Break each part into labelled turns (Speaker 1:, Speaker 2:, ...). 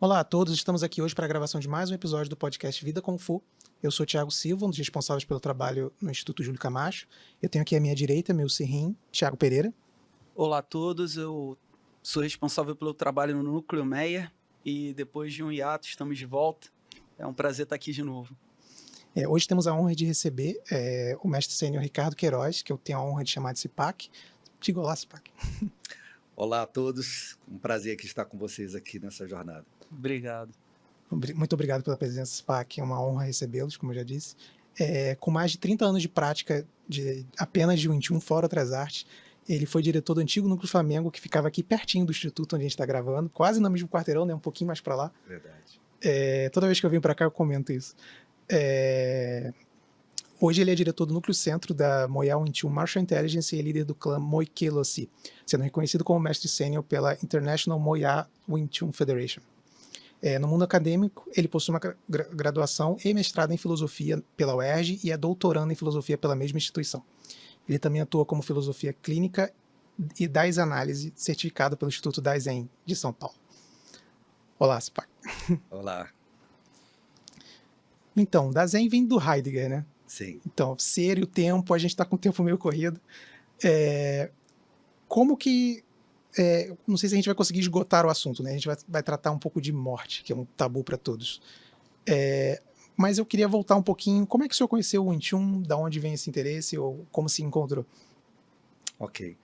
Speaker 1: Olá a todos, estamos aqui hoje para a gravação de mais um episódio do podcast Vida Kung Fu. Eu sou o Thiago Silva, um dos responsáveis pelo trabalho no Instituto Júlio Camacho. Eu tenho aqui à minha direita meu sirrim, Thiago Pereira.
Speaker 2: Olá a todos, eu sou responsável pelo trabalho no Núcleo Meyer e depois de um hiato estamos de volta. É um prazer estar aqui de novo.
Speaker 1: Hoje temos a honra de receber o mestre sênior Ricardo Queiroz, que eu tenho a honra de chamar de Cipac. Diga olá, Cipac.
Speaker 3: Olá a todos, um prazer aqui estar com vocês aqui nessa jornada.
Speaker 2: Obrigado.
Speaker 1: Muito obrigado pela presença, Cipac. É uma honra recebê-los, como eu já disse. Com mais de 30 anos de prática apenas de Wing Chun, fora outras artes, ele foi diretor do antigo Núcleo Flamengo, que ficava aqui pertinho do instituto onde a gente está gravando, quase no mesmo quarteirão, né? Um pouquinho mais para lá.
Speaker 3: Verdade.
Speaker 1: Toda vez que eu venho para cá eu comento isso. Hoje ele é diretor do Núcleo Centro da Moya Wing Chun Martial Intelligence e é líder do clã Moi Ke Lo Si, sendo reconhecido como mestre sênior pela International Moya Wing Chun Federation. No mundo acadêmico, ele possui uma graduação e mestrado em filosofia pela UERJ e é doutorando em filosofia pela mesma instituição. Ele também atua como filosofia clínica e Dais Análise, certificado pelo Instituto Daisen de São Paulo. Olá, Cipac.
Speaker 3: Olá.
Speaker 1: Então, Daisen vem do Heidegger, né?
Speaker 3: Sim.
Speaker 1: Então, ser e o tempo, a gente está com o tempo meio corrido. Como que... não sei se a gente vai conseguir esgotar o assunto, né? A gente vai tratar um pouco de morte, que é um tabu para todos. Mas eu queria voltar um pouquinho. Como é que o senhor conheceu o Wing Chun? Da onde vem esse interesse? Ou como se encontrou?
Speaker 3: Ok.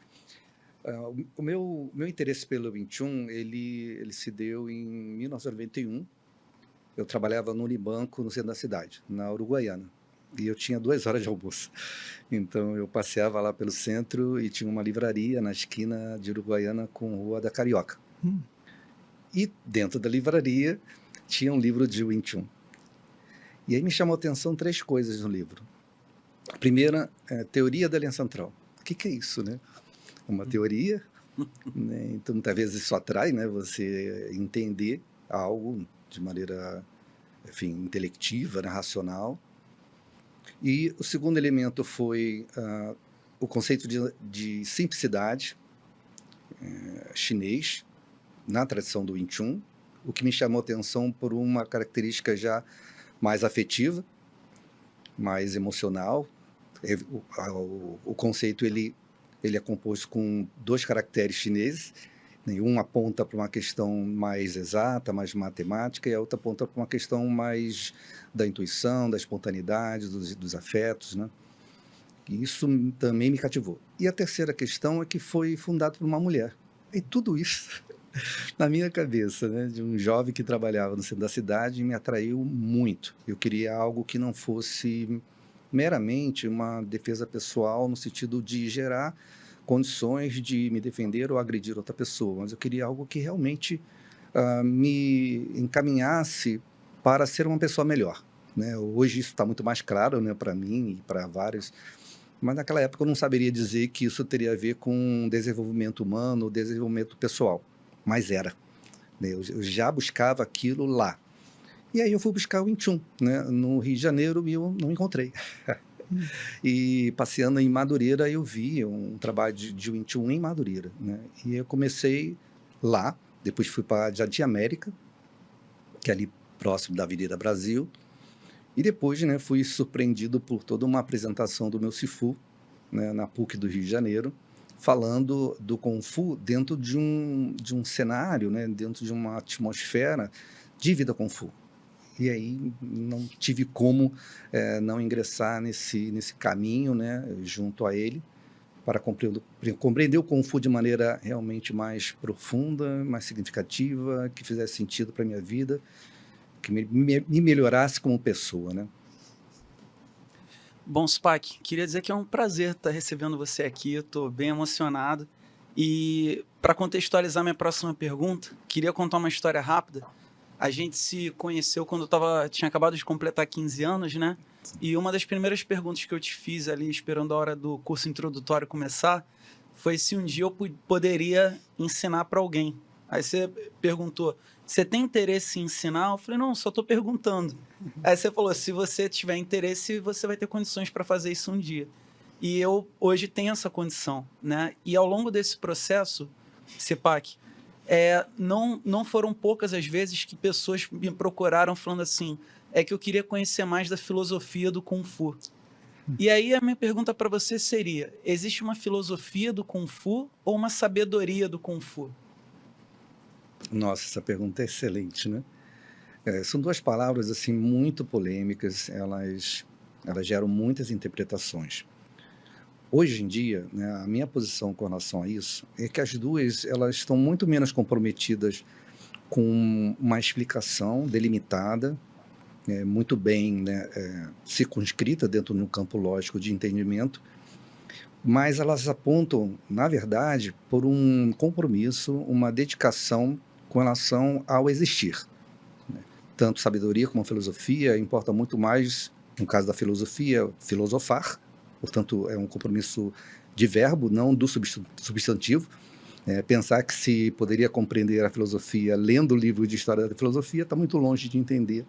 Speaker 3: O meu interesse pelo Wing Chun, ele se deu em 1991. Eu trabalhava no Unibanco, no centro da cidade, na Uruguaiana. E eu tinha 2 horas de almoço. Então eu passeava lá pelo centro e tinha uma livraria na esquina de Uruguaiana com Rua da Carioca. E dentro da livraria tinha um livro de Wing Chun. E aí me chamou a atenção 3 coisas no livro. A primeira é a teoria da linha central. O que é isso, né? Uma teoria, né? Então muitas vezes isso atrai, né? Você entender algo de maneira, enfim, intelectiva, né? Racional. E o segundo elemento foi o conceito de simplicidade chinês na tradição do Wing Chun, o que me chamou a atenção por uma característica já mais afetiva, mais emocional. O conceito ele é composto com 2 caracteres chineses, um aponta para uma questão mais exata, mais matemática, e a outra aponta para uma questão mais da intuição, da espontaneidade, dos afetos, né? E isso também me cativou. E a terceira questão é que foi fundado por uma mulher. E tudo isso na minha cabeça, né, de um jovem que trabalhava no centro da cidade, me atraiu muito. Eu queria algo que não fosse meramente uma defesa pessoal no sentido de gerar condições de me defender ou agredir outra pessoa, mas eu queria algo que realmente me encaminhasse para ser uma pessoa melhor, né? Hoje isso está muito mais claro, né, para mim e para vários, mas naquela época eu não saberia dizer que isso teria a ver com desenvolvimento humano, desenvolvimento pessoal, mas era, né? Eu já buscava aquilo lá. E aí eu fui buscar o Wing Chun, né, no Rio de Janeiro, e eu não encontrei. E passeando em Madureira, eu vi um trabalho de Wing Chun em Madureira, né? E eu comecei lá, depois fui para Jardim América, que é ali próximo da Avenida Brasil, e depois, né, fui surpreendido por toda uma apresentação do meu Sifu, né, na PUC do Rio de Janeiro, falando do Kung Fu dentro de um cenário, né, dentro de uma atmosfera de vida Kung Fu. E aí não tive como não ingressar nesse caminho, né, junto a ele, para compreender o Kung Fu de maneira realmente mais profunda, mais significativa, que fizesse sentido para a minha vida, que me melhorasse como pessoa, né?
Speaker 2: Bom, Cipac, queria dizer que é um prazer estar recebendo você aqui, estou bem emocionado. E para contextualizar minha próxima pergunta, queria contar uma história rápida. A gente se conheceu quando tinha acabado de completar 15 anos, né? E uma das primeiras perguntas que eu te fiz ali, esperando a hora do curso introdutório começar, foi se um dia eu poderia ensinar para alguém. Aí você perguntou, você tem interesse em ensinar? Eu falei, não, só estou perguntando. Aí você falou, se você tiver interesse, você vai ter condições para fazer isso um dia. E eu hoje tenho essa condição, né? E ao longo desse processo, Cipac, não foram poucas as vezes que pessoas me procuraram falando assim, é que eu queria conhecer mais da filosofia do Kung Fu. E aí a minha pergunta para você seria, existe uma filosofia do Kung Fu ou uma sabedoria do Kung Fu?
Speaker 3: Nossa, essa pergunta é excelente, né? São duas palavras assim muito polêmicas, elas geram muitas interpretações. Hoje em dia, né, a minha posição com relação a isso é que as duas elas estão muito menos comprometidas com uma explicação delimitada, muito bem, né, circunscrita dentro de um campo lógico de entendimento, mas elas apontam, na verdade, por um compromisso, uma dedicação com relação ao existir. Tanto sabedoria como filosofia importa muito mais, no caso da filosofia, filosofar, portanto, é um compromisso de verbo, não do substantivo. Pensar que se poderia compreender a filosofia lendo o livro de história da filosofia está muito longe de entender,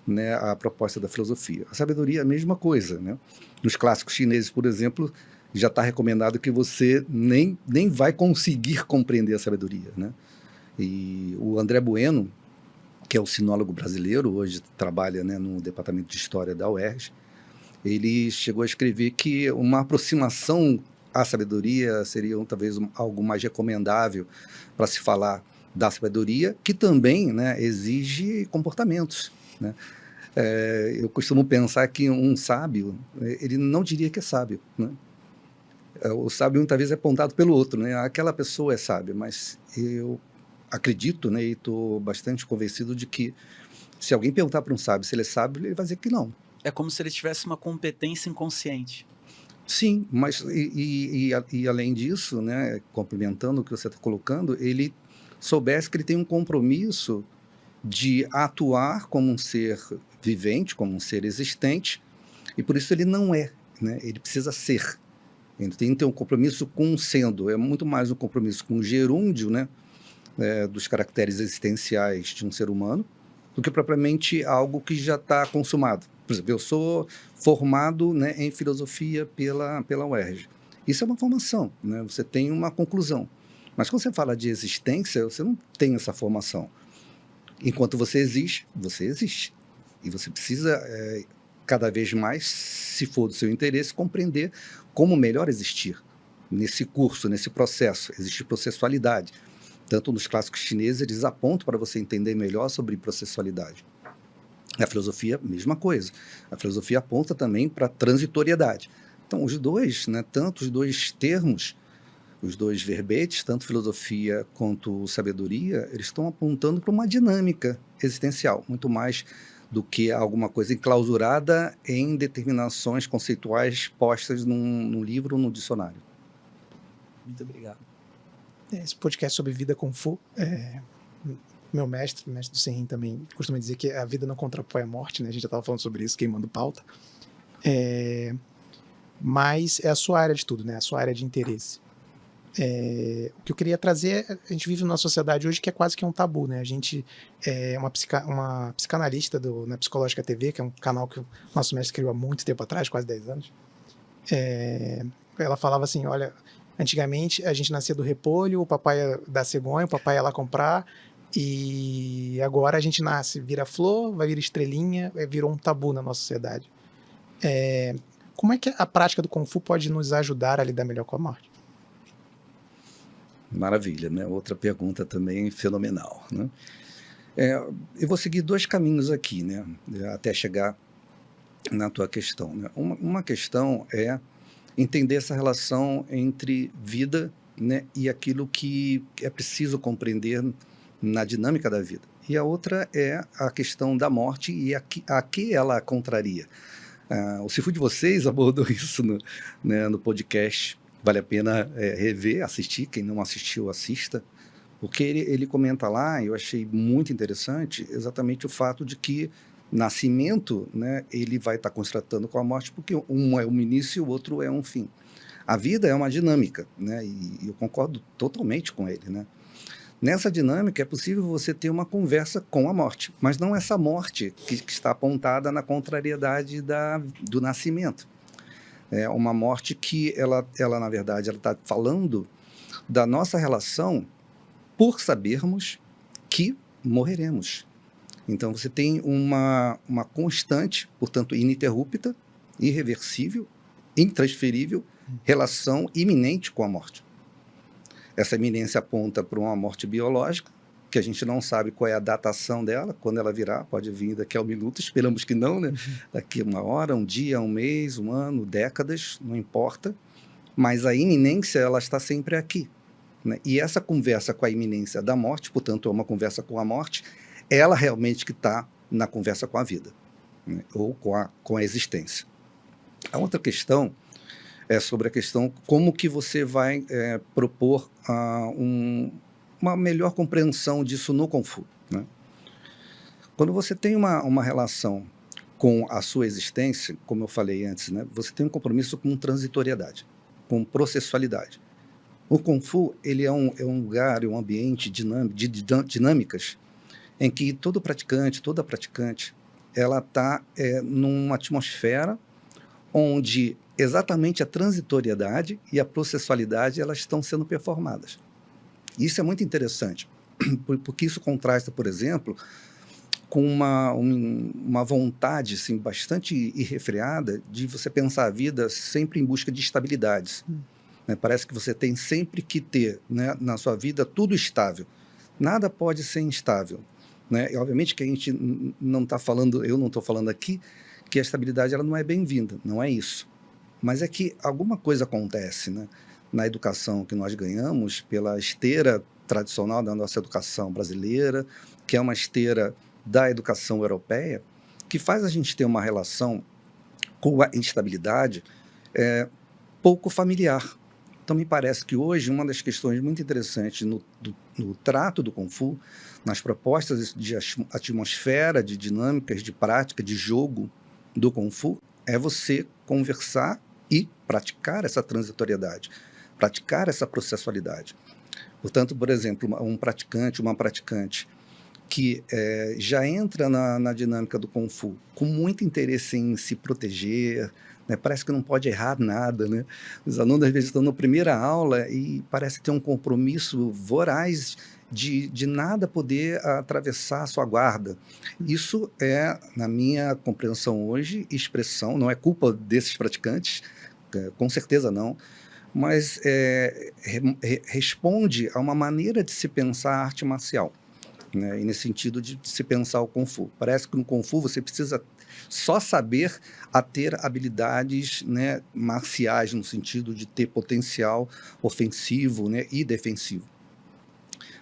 Speaker 3: né, a proposta da filosofia. A sabedoria é a mesma coisa, né? Nos clássicos chineses, por exemplo, já está recomendado que você nem vai conseguir compreender a sabedoria, né? E o André Bueno, que é o sinólogo brasileiro, hoje trabalha, né, no departamento de História da UERJ, ele chegou a escrever que uma aproximação à sabedoria seria talvez algo mais recomendável para se falar da sabedoria, que também, né, exige comportamentos, né? Eu costumo pensar que um sábio, ele não diria que é sábio, né? O sábio muitas vezes é apontado pelo outro, né? Aquela pessoa é sábia, mas eu acredito, né, e estou bastante convencido de que se alguém perguntar para um sábio se ele é sábio, ele vai dizer que não.
Speaker 2: É como se ele tivesse uma competência inconsciente.
Speaker 3: Sim, mas e além disso, né, complementando o que você está colocando, ele soubesse que ele tem um compromisso de atuar como um ser vivente, como um ser existente, e por isso ele não é, né? Ele precisa ser. Ele tem que ter um compromisso com o sendo, é muito mais um compromisso com o gerúndio, né, dos caracteres existenciais de um ser humano, do que propriamente algo que já está consumado. Por exemplo, eu sou formado, né, em filosofia pela UERJ. Isso é uma formação, né? Você tem uma conclusão. Mas quando você fala de existência, você não tem essa formação. Enquanto você existe, você existe. E você precisa, cada vez mais, se for do seu interesse, compreender como melhor existir nesse curso, nesse processo. Existe processualidade. Tanto nos clássicos chineses, eles apontam para você entender melhor sobre processualidade. A filosofia, mesma coisa. A filosofia aponta também para a transitoriedade. Então, os dois, né, tanto os dois termos, os dois verbetes, tanto filosofia quanto sabedoria, eles estão apontando para uma dinâmica existencial, muito mais do que alguma coisa enclausurada em determinações conceituais postas num livro ou no dicionário.
Speaker 2: Muito obrigado.
Speaker 1: Esse podcast sobre vida Kung Fu, meu mestre do Senrin também costuma dizer que a vida não contrapõe a morte, né? A gente já estava falando sobre isso, queimando pauta. Mas é a sua área de tudo, né? A sua área de interesse. O que eu queria trazer, a gente vive numa sociedade hoje que é quase que um tabu, né? A gente é uma psicanalista na Psicológica TV, que é um canal que o nosso mestre criou há muito tempo atrás, quase 10 anos. Ela falava assim, olha, antigamente a gente nascia do repolho, o papai ia da cegonha, o papai ia lá comprar, e agora a gente nasce, vira flor, vai vir estrelinha, virou um tabu na nossa sociedade. Como é que a prática do Kung Fu pode nos ajudar a lidar melhor com a morte?
Speaker 3: Maravilha, né? Outra pergunta também fenomenal, né? Eu vou seguir dois caminhos aqui, né? Até chegar na tua questão, né? Uma questão é entender essa relação entre vida, né, e aquilo que é preciso compreender na dinâmica da vida. E a outra é a questão da morte e a que ela contraria. O Sifu de vocês abordou isso no podcast. Vale a pena rever, assistir. Quem não assistiu, assista. Porque ele comenta lá, eu achei muito interessante, exatamente o fato de que nascimento, né, ele vai estar constatando com a morte, porque um é um início e o outro é um fim. A vida é uma dinâmica, né, e eu concordo totalmente com ele, né? Nessa dinâmica é possível você ter uma conversa com a morte, mas não essa morte que está apontada na contrariedade do nascimento. É uma morte que ela na verdade, ela está falando da nossa relação por sabermos que morreremos. Então, você tem uma constante, portanto, ininterrupta, irreversível, intransferível, relação iminente com a morte. Essa iminência aponta para uma morte biológica, que a gente não sabe qual é a datação dela, quando ela virá, pode vir daqui a um minuto, esperamos que não, né? Daqui a uma hora, um dia, um mês, um ano, décadas, não importa, mas a iminência, ela está sempre aqui, né? E essa conversa com a iminência da morte, portanto, é uma conversa com a morte, ela realmente que está na conversa com a vida, né? Ou com a existência. A outra questão é sobre a questão como que você vai propor uma melhor compreensão disso no Kung Fu, né? Quando você tem uma relação com a sua existência, como eu falei antes, né, você tem um compromisso com transitoriedade, com processualidade. O Kung Fu, ele é um lugar, um ambiente de dinâmicas em que todo praticante, toda praticante, ela está numa atmosfera onde exatamente a transitoriedade e a processualidade elas estão sendo performadas. Isso é muito interessante, porque isso contrasta, por exemplo, com uma vontade assim, bastante irrefreada de você pensar a vida sempre em busca de estabilidades. Né? Parece que você tem sempre que ter, né, na sua vida tudo estável. Nada pode ser instável. Né? E, obviamente, que a gente não está falando, eu não estou falando aqui, que a estabilidade ela não é bem-vinda, não é isso. Mas é que alguma coisa acontece, né, na educação que nós ganhamos pela esteira tradicional da nossa educação brasileira, que é uma esteira da educação europeia, que faz a gente ter uma relação com a instabilidade pouco familiar. Então, me parece que hoje uma das questões muito interessantes no trato do Kung Fu, nas propostas de atmosfera, de dinâmicas, de prática, de jogo do Kung Fu, é você conversar e praticar essa transitoriedade, praticar essa processualidade. Portanto, por exemplo, um praticante, uma praticante que já entra na dinâmica do Kung Fu com muito interesse em se proteger, né? Parece que não pode errar nada, né? Os alunos às vezes estão na primeira aula e parece ter um compromisso voraz de nada poder atravessar a sua guarda. Isso é, na minha compreensão hoje, expressão, não é culpa desses praticantes, com certeza não, mas responde a uma maneira de se pensar a arte marcial, né? E nesse sentido de se pensar o Kung Fu. Parece que no Kung Fu você precisa só saber a ter habilidades, né, marciais, no sentido de ter potencial ofensivo, né, e defensivo.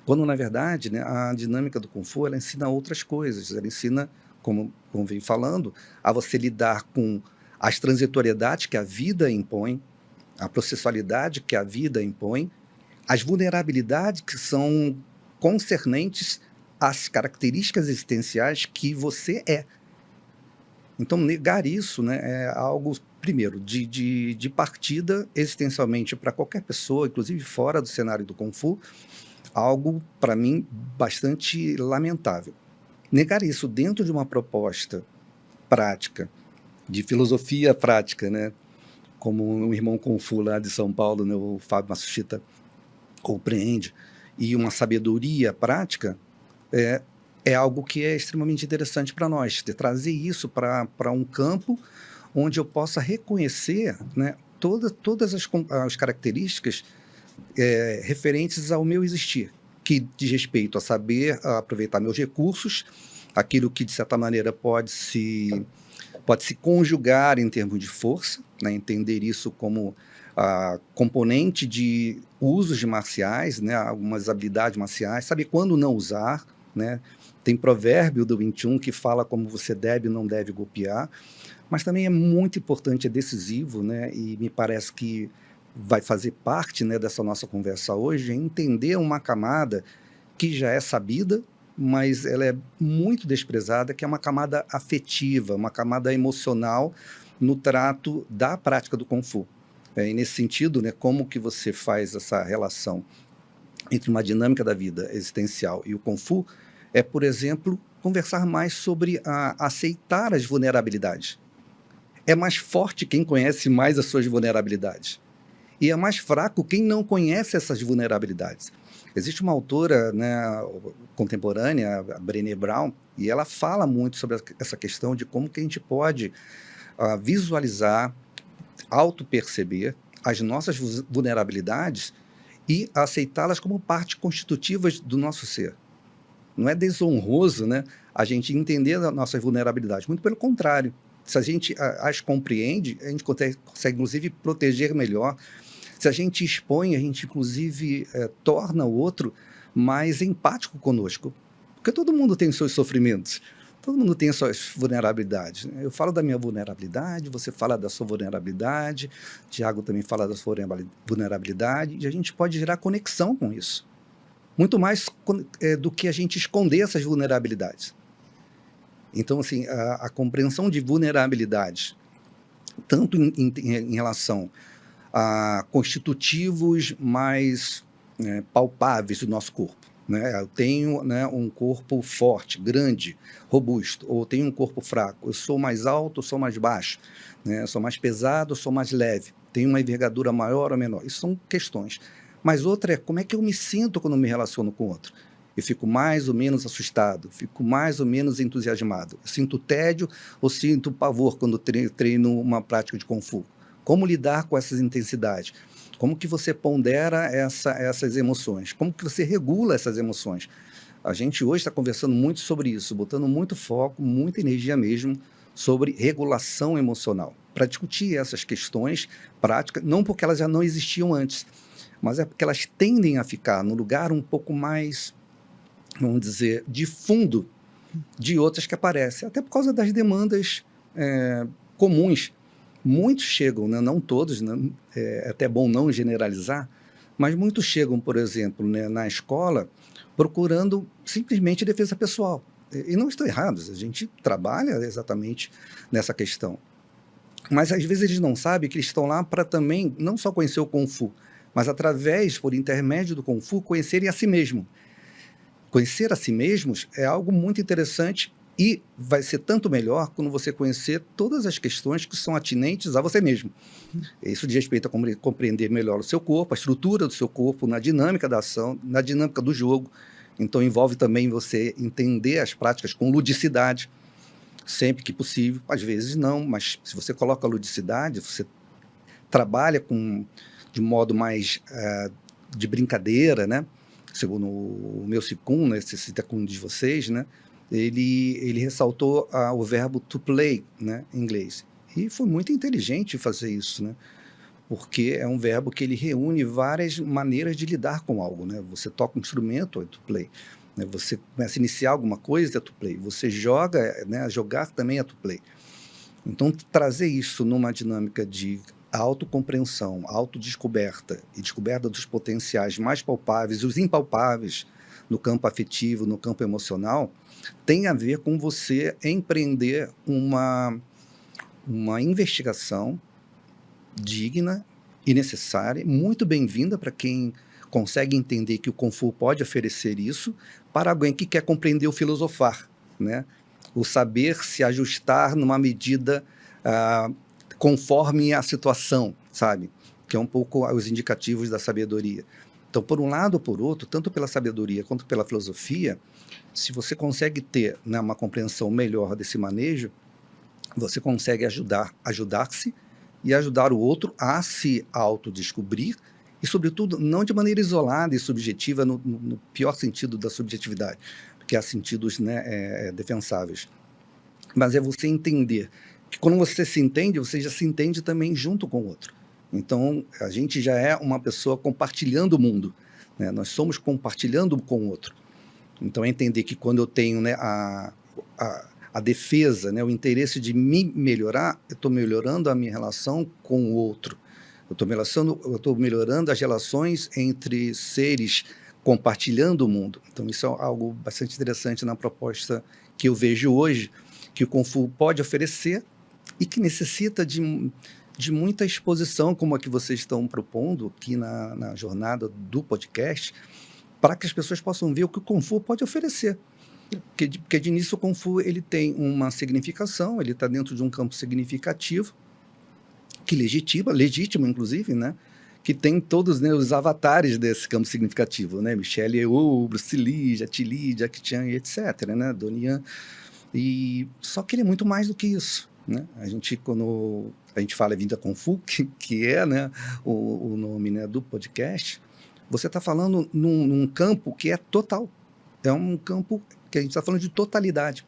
Speaker 3: Quando, na verdade, né, a dinâmica do Kung Fu ela ensina outras coisas. Ela ensina, como vem falando, a você lidar com as transitoriedades que a vida impõe, a processualidade que a vida impõe, as vulnerabilidades que são concernentes às características existenciais que você é. Então, negar isso, né, é algo, primeiro, de partida existencialmente para qualquer pessoa, inclusive fora do cenário do Kung Fu, algo, para mim, bastante lamentável. Negar isso dentro de uma proposta prática, de filosofia prática, né, como um irmão Kung Fu lá de São Paulo, né, o Fábio Matsushita, compreende, e uma sabedoria prática, é algo que é extremamente interessante para nós, de trazer isso para um campo onde eu possa reconhecer, né, todas as características referentes ao meu existir, que diz respeito a saber aproveitar meus recursos, aquilo que, de certa maneira, pode se conjugar em termos de força, né, entender isso como componente de usos de marciais, né, algumas habilidades marciais, saber quando não usar, né? Tem provérbio do Wing Chun que fala como você deve e não deve golpear, mas também é muito importante, é decisivo, né, e me parece que vai fazer parte, né, dessa nossa conversa hoje, é entender uma camada que já é sabida, mas ela é muito desprezada, que é uma camada afetiva, uma camada emocional no trato da prática do Kung Fu. E nesse sentido, né, como que você faz essa relação entre uma dinâmica da vida existencial e o Kung Fu é, por exemplo, conversar mais sobre aceitar as vulnerabilidades. É mais forte quem conhece mais as suas vulnerabilidades. E é mais fraco quem não conhece essas vulnerabilidades. Existe uma autora, né, contemporânea, a Brené Brown, e ela fala muito sobre essa questão de como que a gente pode visualizar, auto-perceber as nossas vulnerabilidades e aceitá-las como parte constitutiva do nosso ser. Não é desonroso, né, a gente entender as nossas vulnerabilidades, muito pelo contrário. Se a gente as compreende, a gente consegue inclusive proteger melhor. Se a gente expõe, a gente inclusive torna o outro mais empático conosco. Porque todo mundo tem os seus sofrimentos, todo mundo tem as suas vulnerabilidades. Eu falo da minha vulnerabilidade, você fala da sua vulnerabilidade, Tiago também fala da sua vulnerabilidade, e a gente pode gerar conexão com isso. Muito mais do que a gente esconder essas vulnerabilidades. Então, assim, a compreensão de vulnerabilidades, tanto em relação a constitutivos mais palpáveis do nosso corpo, né? Eu tenho, né, um corpo forte, grande, robusto, ou tenho um corpo fraco, eu sou mais alto, eu sou mais baixo, né? Eu sou mais pesado, eu sou mais leve, tenho uma envergadura maior ou menor, isso são questões. Mas outra é como é que eu me sinto quando me relaciono com outro. Eu fico mais ou menos assustado, fico mais ou menos entusiasmado, eu sinto tédio ou sinto pavor quando treino uma prática de Kung Fu. Como lidar com essas intensidades? Como que você pondera essas emoções? Como que você regula essas emoções? A gente hoje está conversando muito sobre isso, botando muito foco, muita energia mesmo sobre regulação emocional, para discutir essas questões práticas, não porque elas já não existiam antes, mas é porque elas tendem a ficar no lugar um pouco mais, vamos dizer, de fundo de outras que aparecem, até por causa das demandas comuns. Muitos chegam, né, não todos, né, é até bom não generalizar, mas muitos chegam, por exemplo, né, na escola procurando simplesmente defesa pessoal. E não estão errados, a gente trabalha exatamente nessa questão. Mas às vezes eles não sabem que eles estão lá para também não só conhecer o Kung Fu, mas através, por intermédio do Kung Fu, conhecerem a si mesmo. Conhecer a si mesmos é algo muito interessante e vai ser tanto melhor quando você conhecer todas as questões que são atinentes a você mesmo. Isso diz respeito a compreender melhor o seu corpo, a estrutura do seu corpo, na dinâmica da ação, na dinâmica do jogo. Então envolve também você entender as práticas com ludicidade, sempre que possível. Às vezes não, mas se você coloca a ludicidade, você trabalha de modo mais de brincadeira, né? Segundo o meu Qigong, né, esse Qigong de vocês, né, ele ressaltou o verbo to play, né, em inglês. E foi muito inteligente fazer isso, né, porque é um verbo que ele reúne várias maneiras de lidar com algo. Né? Você toca um instrumento, é to play. Né? Você começa a iniciar alguma coisa, é to play. Você joga, né, jogar também é to play. Então, trazer isso numa dinâmica de autocompreensão, autodescoberta e descoberta dos potenciais mais palpáveis e os impalpáveis no campo afetivo, no campo emocional, tem a ver com você empreender uma investigação digna e necessária, muito bem-vinda para quem consegue entender que o Kung Fu pode oferecer isso, para alguém que quer compreender o filosofar, né? O saber se ajustar numa medida conforme a situação, sabe? Que é um pouco os indicativos da sabedoria. Então, por um lado ou por outro, tanto pela sabedoria quanto pela filosofia, se você consegue ter, né, uma compreensão melhor desse manejo, você consegue ajudar-se e ajudar o outro a se autodescobrir e, sobretudo, não de maneira isolada e subjetiva, no pior sentido da subjetividade, porque há sentidos, né, defensáveis. Mas é você entender que quando você se entende, você já se entende também junto com o outro. Então, a gente já é uma pessoa compartilhando o mundo, né? Nós somos compartilhando com o outro. Então, é entender que quando eu tenho, né, a defesa, né, o interesse de me melhorar, eu estou melhorando a minha relação com o outro. Eu estou melhorando as relações entre seres compartilhando o mundo. Então, isso é algo bastante interessante na proposta que eu vejo hoje, que o Kung Fu pode oferecer e que necessita de muita exposição, como a que vocês estão propondo aqui na jornada do podcast, para que as pessoas possam ver o que o Kung Fu pode oferecer. Porque de início o Kung Fu ele tem uma significação, ele está dentro de um campo significativo, que legítimo inclusive, né? que tem todos, né, os avatares desse campo significativo, né? Michelle Yeoh, Bruce Lee, Jet Li, Jackie Chan, e etc, né? Donnie Yen. E só que ele é muito mais do que isso, né? Quando a gente fala Vida Kung Fu, que é, né, o nome, né, do podcast, você está falando num campo que é total. É um campo que a gente está falando de totalidade.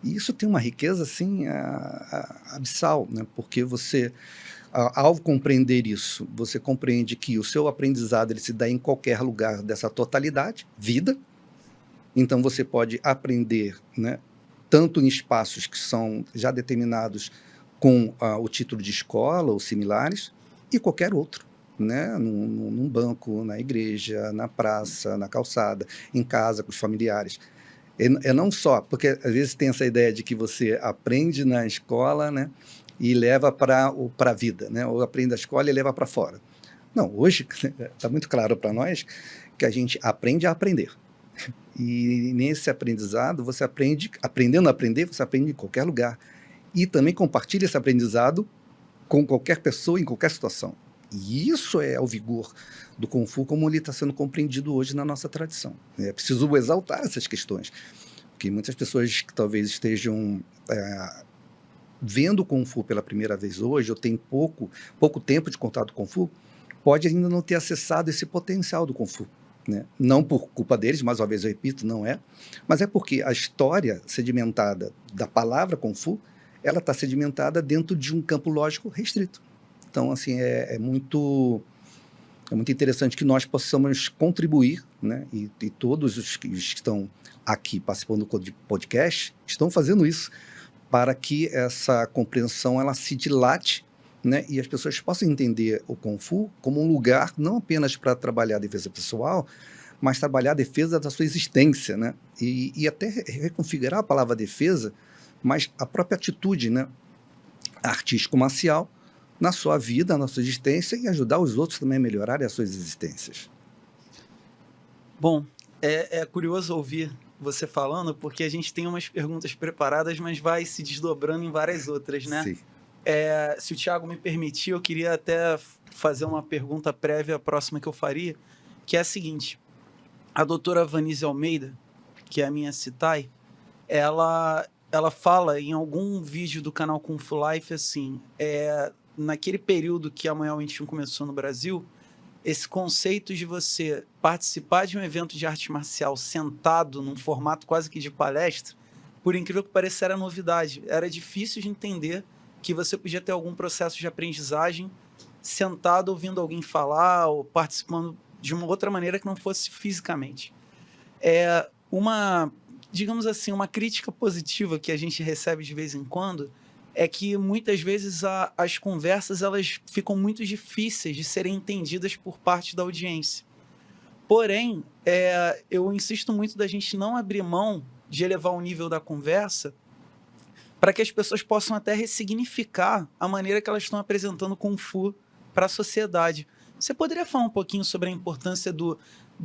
Speaker 3: E isso tem uma riqueza, assim, abissal, né? Porque você, ao compreender isso, você compreende que o seu aprendizado ele se dá em qualquer lugar dessa totalidade, vida. Então, você pode aprender, né, tanto em espaços que são já determinados com o título de escola ou similares, e qualquer outro, né? Num banco, na igreja, na praça, na calçada, em casa, com os familiares. É não só, porque às vezes tem essa ideia de que você aprende na escola, né, e leva para a vida, né? Ou aprende na escola e leva para fora. Não, hoje está muito claro para nós que a gente aprende a aprender. E nesse aprendizado, você aprende, aprendendo a aprender, você aprende em qualquer lugar. E também compartilha esse aprendizado com qualquer pessoa, em qualquer situação. E isso é o vigor do Kung Fu, como ele está sendo compreendido hoje na nossa tradição. É preciso exaltar essas questões, porque muitas pessoas que talvez estejam vendo o Kung Fu pela primeira vez hoje, ou tem pouco tempo de contato com o Kung Fu, pode ainda não ter acessado esse potencial do Kung Fu, né? Não por culpa deles, mais uma vez eu repito, não é, mas é porque a história sedimentada da palavra Kung Fu, ela está sedimentada dentro de um campo lógico restrito. Então, assim, é muito interessante que nós possamos contribuir, né? E todos os que estão aqui participando do podcast estão fazendo isso para que essa compreensão ela se dilate, né? E as pessoas possam entender o Kung Fu como um lugar não apenas para trabalhar a defesa pessoal, mas trabalhar a defesa da sua existência, né? E até reconfigurar a palavra defesa, mas a própria atitude, né, artístico-marcial na sua vida, na sua existência, e ajudar os outros também a melhorarem as suas existências.
Speaker 2: Bom, é curioso ouvir você falando, porque a gente tem umas perguntas preparadas, mas vai se desdobrando em várias outras, né?
Speaker 3: Sim.
Speaker 2: Se o Thiago me permitir, eu queria até fazer uma pergunta prévia à próxima que eu faria, que é a seguinte. A doutora Vanise Almeida, que é a minha citai, ela fala em algum vídeo do canal Kung Fu Life, assim, naquele período que a Moyal Wing Chun começou no Brasil, esse conceito de você participar de um evento de arte marcial sentado num formato quase que de palestra, por incrível que pareça, era novidade. Era difícil de entender que você podia ter algum processo de aprendizagem sentado ouvindo alguém falar ou participando de uma outra maneira que não fosse fisicamente. Digamos assim, uma crítica positiva que a gente recebe de vez em quando é que muitas vezes as conversas elas ficam muito difíceis de serem entendidas por parte da audiência. Porém, eu insisto muito da gente não abrir mão de elevar o nível da conversa para que as pessoas possam até ressignificar a maneira que elas estão apresentando o Kung Fu para a sociedade. Você poderia falar um pouquinho sobre a importância do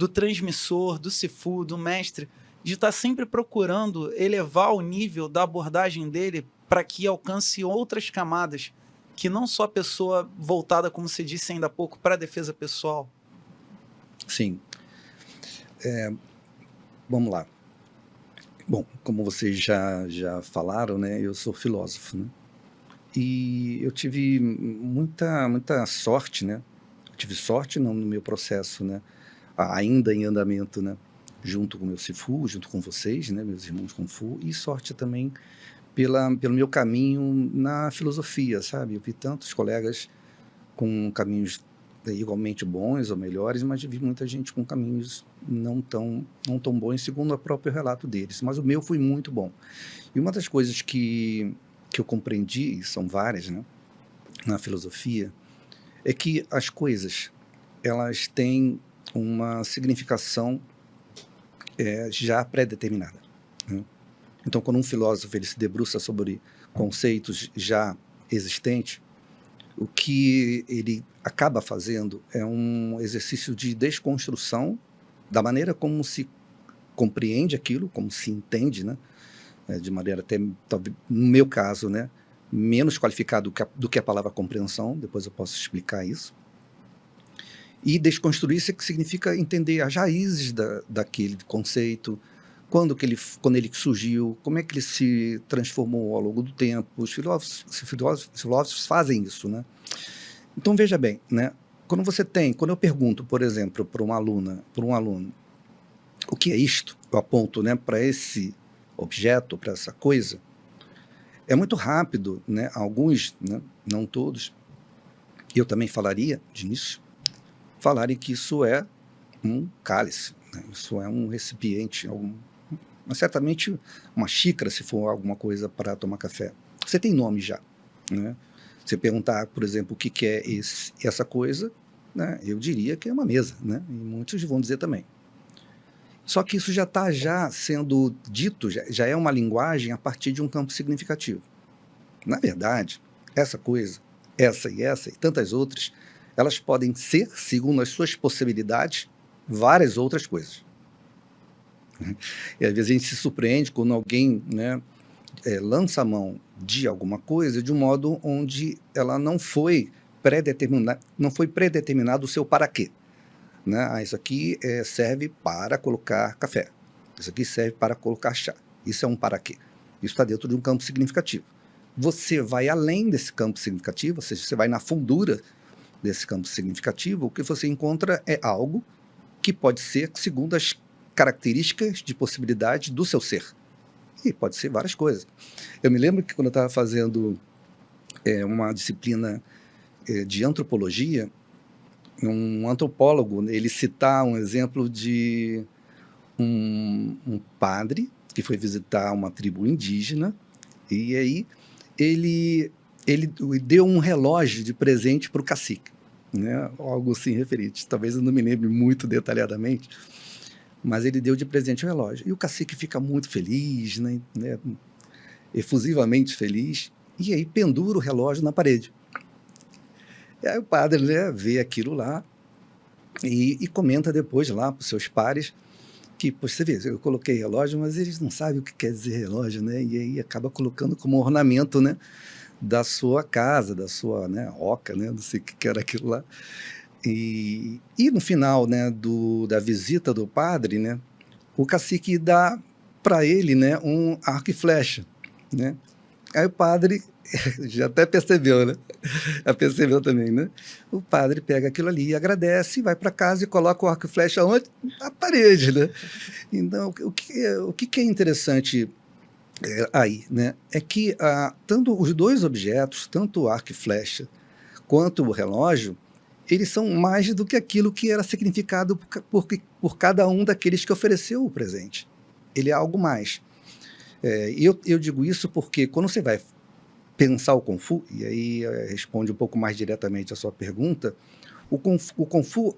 Speaker 2: transmissor, do Sifu, do mestre, de estar sempre procurando elevar o nível da abordagem dele para que alcance outras camadas, que não só a pessoa voltada, como você disse ainda há pouco, para a defesa pessoal?
Speaker 3: Sim. Vamos lá. Bom, como vocês já falaram, né, eu sou filósofo, né? E eu tive muita sorte, né? Eu tive sorte no meu processo, né? Ainda em andamento, né? Junto com o meu Sifu, junto com vocês, né? Meus irmãos Kung Fu, e sorte também pelo meu caminho na filosofia, sabe? Eu vi tantos colegas com caminhos igualmente bons ou melhores, mas vi muita gente com caminhos não tão bons, segundo o próprio relato deles. Mas o meu foi muito bom. E uma das coisas que eu compreendi, e são várias, né, na filosofia, é que as coisas, elas têm uma significação já pré-determinada, né? Então, quando um filósofo ele se debruça sobre conceitos já existentes, o que ele acaba fazendo é um exercício de desconstrução da maneira como se compreende aquilo, como se entende, né? De maneira até, talvez, no meu caso, né, menos qualificado do que a palavra compreensão, depois eu posso explicar isso. E desconstruir significa entender as raízes daquele conceito, quando ele surgiu, como é que ele se transformou ao longo do tempo. Os filósofos fazem isso, né? Então, veja bem, né? Quando eu pergunto, por exemplo, para um aluno, o que é isto? Eu aponto, né, para esse objeto, para essa coisa. É muito rápido, né? Alguns, né, não todos, eu também falaria disso, falarem que isso é um cálice, né? Isso é um recipiente, mas certamente uma xícara, se for alguma coisa para tomar café. Você tem nome já, né? Se perguntar, por exemplo, o que é essa coisa, né, eu diria que é uma mesa, né? E muitos vão dizer também. Só que isso já está sendo dito, já é uma linguagem a partir de um campo significativo. Na verdade, essa coisa, essa e tantas outras, elas podem ser, segundo as suas possibilidades, várias outras coisas. E às vezes a gente se surpreende quando alguém, né, lança a mão de alguma coisa de um modo onde ela não foi predeterminado o seu para quê. Né? Isso aqui serve para colocar café. Isso aqui serve para colocar chá. Isso é um para quê. Isso está dentro de um campo significativo. Você vai além desse campo significativo, ou seja, você vai na fundura desse campo significativo, o que você encontra é algo que pode ser segundo as características de possibilidade do seu ser. E pode ser várias coisas. Eu me lembro que quando eu estava fazendo uma disciplina de antropologia, um antropólogo, ele citar um exemplo de um padre que foi visitar uma tribo indígena, e aí ele deu um relógio de presente para o cacique, né? Algo assim referente. Talvez eu não me lembre muito detalhadamente, mas ele deu de presente o relógio. E o cacique fica muito feliz, né? Efusivamente feliz, e aí pendura o relógio na parede. E aí o padre, né, vê aquilo lá e comenta depois lá para os seus pares que, poxa, você vê, eu coloquei relógio, mas eles não sabem o que quer dizer relógio, né? E aí acaba colocando como ornamento, né, da sua casa, da sua, né, oca, né? Não sei o que era aquilo lá. E no final, né, da visita do padre, né, o cacique dá para ele, né, um arco e flecha, né? Aí o padre já até percebeu, né? Já percebeu também, né? O padre pega aquilo ali, agradece, vai para casa e coloca o arco e flecha onde? Na parede, né? Então, o que é interessante aí, né? É que tanto os dois objetos, tanto o arco e flecha quanto o relógio, eles são mais do que aquilo que era significado por cada um daqueles que ofereceu o presente. Ele é algo mais. E eu digo isso porque quando você vai pensar o Kung Fu, e aí responde um pouco mais diretamente a sua pergunta, o Kung Fu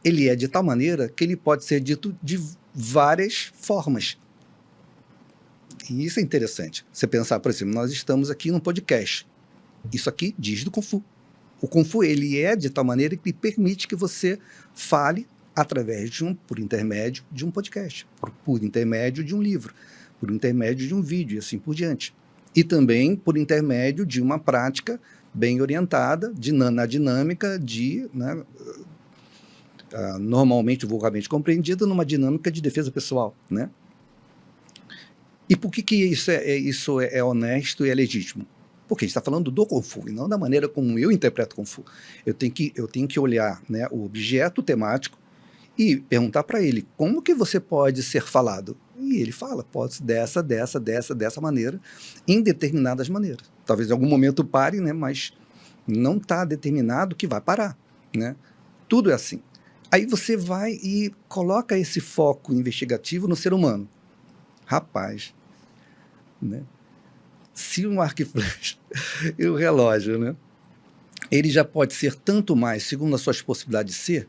Speaker 3: ele é de tal maneira que ele pode ser dito de várias formas. E isso é interessante. Você pensar, por exemplo, nós estamos aqui num podcast. Isso aqui diz do Kung Fu. O Kung Fu ele é de tal maneira que permite que você fale através por intermédio de um podcast, por intermédio de um livro, por intermédio de um vídeo e assim por diante. E também por intermédio de uma prática bem orientada, na dinâmica né, normalmente, vulgarmente compreendida, numa dinâmica de defesa pessoal, né? E por que isso é honesto e é legítimo? Porque a gente está falando do Kung Fu, e não da maneira como eu interpreto Kung Fu. Eu tenho que olhar, né, o objeto temático e perguntar para ele, como que você pode ser falado? E ele fala, pode ser dessa maneira, em determinadas maneiras. Talvez em algum momento pare, né, mas não está determinado que vai parar, né? Tudo é assim. Aí você vai e coloca esse foco investigativo no ser humano. Rapaz, né? Se um arco e flecha e o relógio, né, ele já pode ser tanto mais, segundo as suas possibilidades de ser,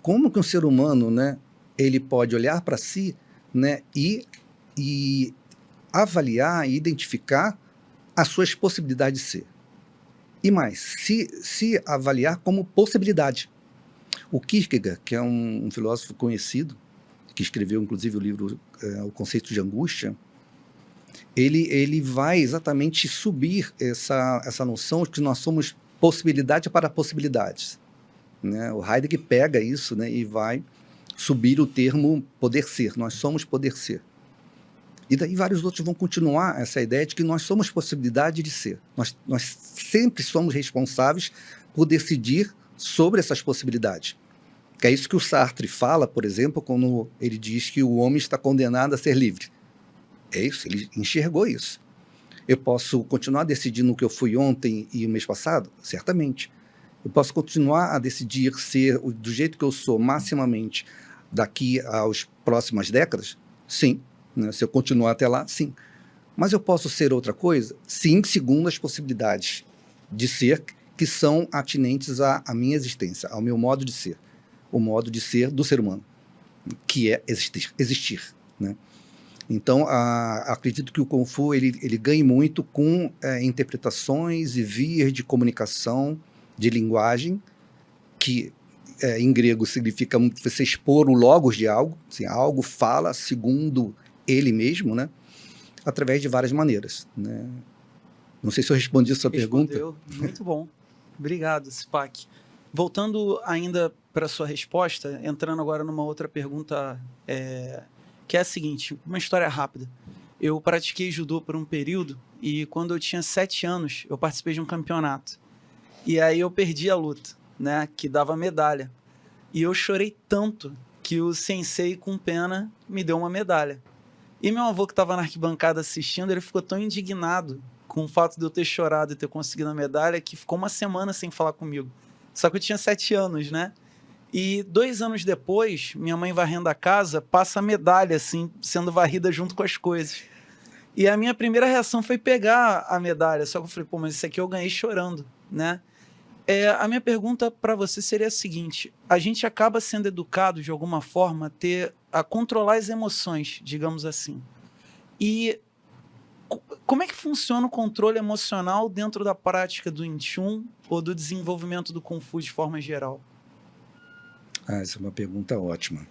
Speaker 3: como que um ser humano, né, ele pode olhar para si, né, e avaliar e identificar as suas possibilidades de ser. E mais, se avaliar como possibilidade. O Kierkegaard, que é um filósofo conhecido, que escreveu inclusive o livro O Conceito de Angústia, ele vai exatamente subir essa noção de que nós somos possibilidade para possibilidades. né? O Heidegger pega isso, né, e vai subir o termo poder ser. Nós somos poder ser. E daí vários outros vão continuar essa ideia de que nós somos possibilidade de ser. Nós sempre somos responsáveis por decidir sobre essas possibilidades. Que é isso que o Sartre fala, por exemplo, quando ele diz que o homem está condenado a ser livre. É isso, ele enxergou isso. Eu posso continuar decidindo o que eu fui ontem e o mês passado? Certamente. Eu posso continuar a decidir ser do jeito que eu sou maximamente daqui às próximas décadas? Sim. Né? Se eu continuar até lá, sim. Mas eu posso ser outra coisa? Sim, segundo as possibilidades de ser que são atinentes à minha existência, ao meu modo de ser. O modo de ser do ser humano, que é existir, né? Então, acredito que o Kung Fu ele ganha muito com interpretações e vias de comunicação, de linguagem, que em grego significa você expor o logos de algo, assim, algo fala segundo ele mesmo, né? Através de várias maneiras, né? Não sei se eu respondi a sua pergunta.
Speaker 2: Muito bom. Obrigado, Sipak. Voltando ainda para a sua resposta, entrando agora numa outra pergunta, que é a seguinte, uma história rápida. Eu pratiquei judô por um período e quando eu tinha 7 anos, eu participei de um campeonato. E aí eu perdi a luta, né, que dava medalha. E eu chorei tanto que o sensei, com pena, me deu uma medalha. E meu avô, que estava na arquibancada assistindo, ele ficou tão indignado com o fato de eu ter chorado e ter conseguido a medalha que ficou uma semana sem falar comigo. Só que eu tinha 7 anos, né? E 2 anos depois, minha mãe varrendo a casa, passa a medalha, assim, sendo varrida junto com as coisas. E a minha primeira reação foi pegar a medalha. Só que eu falei, pô, mas isso aqui eu ganhei chorando, né? A minha pergunta para você seria a seguinte: a gente acaba sendo educado de alguma forma a controlar as emoções, digamos assim. E como é que funciona o controle emocional dentro da prática do Wing Chun ou do desenvolvimento do Kung Fu de forma geral?
Speaker 3: Essa é uma pergunta ótima.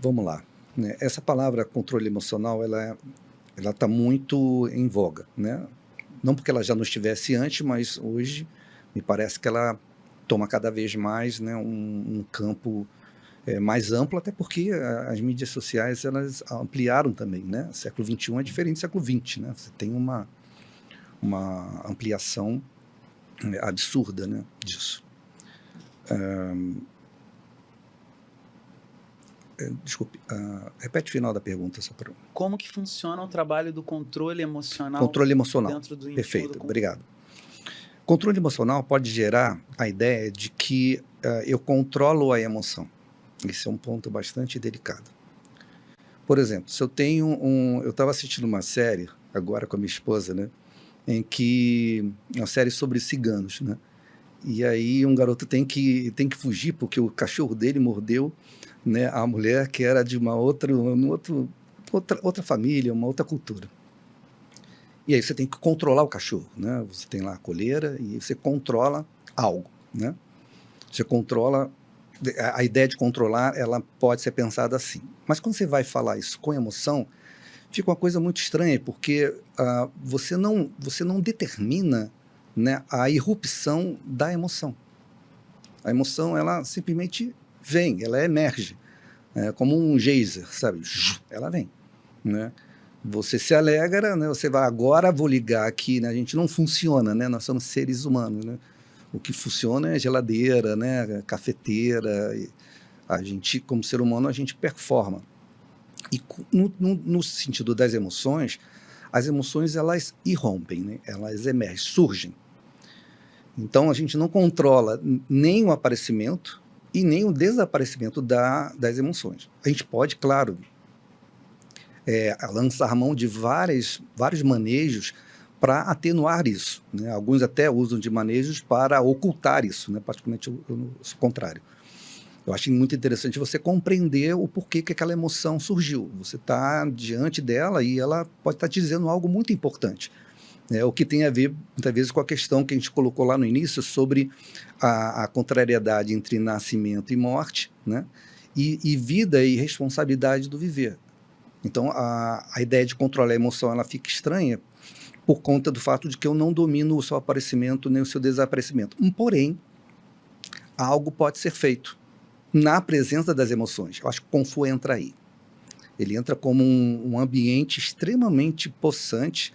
Speaker 3: Vamos lá, né? Essa palavra controle emocional, ela está muito em voga, né? Não porque ela já não estivesse antes, mas hoje me parece que ela toma cada vez mais, né, um campo mais amplo, até porque as mídias sociais elas ampliaram também, né? O século XXI é diferente do século XX, né? Você tem uma ampliação absurda, né, disso. Desculpe, repete o final da pergunta. Só para...
Speaker 2: Como que funciona o trabalho do controle emocional?
Speaker 3: Controle emocional.
Speaker 2: Dentro do
Speaker 3: Perfeito, obrigado. Controle emocional pode gerar a ideia de que eu controlo a emoção. Esse é um ponto bastante delicado. Por exemplo, se eu tenho eu estava assistindo uma série agora com a minha esposa, né, em que é uma série sobre ciganos, né? E aí um garoto tem que fugir porque o cachorro dele mordeu, né, a mulher que era de uma outra família, uma outra cultura. E aí você tem que controlar o cachorro, né? Você tem lá a coleira e você controla algo, né? Você controla... A ideia de controlar, ela pode ser pensada assim. Mas quando você vai falar isso com emoção, fica uma coisa muito estranha, porque você não determina, né, a irrupção da emoção. A emoção, ela simplesmente vem, ela emerge, como um geyser, sabe? Ela vem, né? Você se alegra, né? Você vai, agora vou ligar aqui, né? A gente não funciona, né? Nós somos seres humanos, né? O que funciona é geladeira, né? Cafeteira. A gente, como ser humano, a gente performa. E no sentido das emoções, as emoções elas irrompem, né? Elas emergem, surgem. Então a gente não controla nem o aparecimento e nem o desaparecimento das emoções. A gente pode, claro, lançar mão de vários manejos para atenuar isso, né? Alguns até usam de manejos para ocultar isso, né? Particularmente eu sou contrário. Eu acho muito interessante você compreender o porquê que aquela emoção surgiu. Você está diante dela e ela pode estar te dizendo algo muito importante, né? O que tem a ver, muitas vezes, com a questão que a gente colocou lá no início sobre a contrariedade entre nascimento e morte, né? E vida e responsabilidade do viver. Então, a ideia de controlar a emoção ela fica estranha por conta do fato de que eu não domino o seu aparecimento nem o seu desaparecimento. Porém, algo pode ser feito na presença das emoções. Eu acho que o Kung Fu entra aí. Ele entra como um ambiente extremamente possante,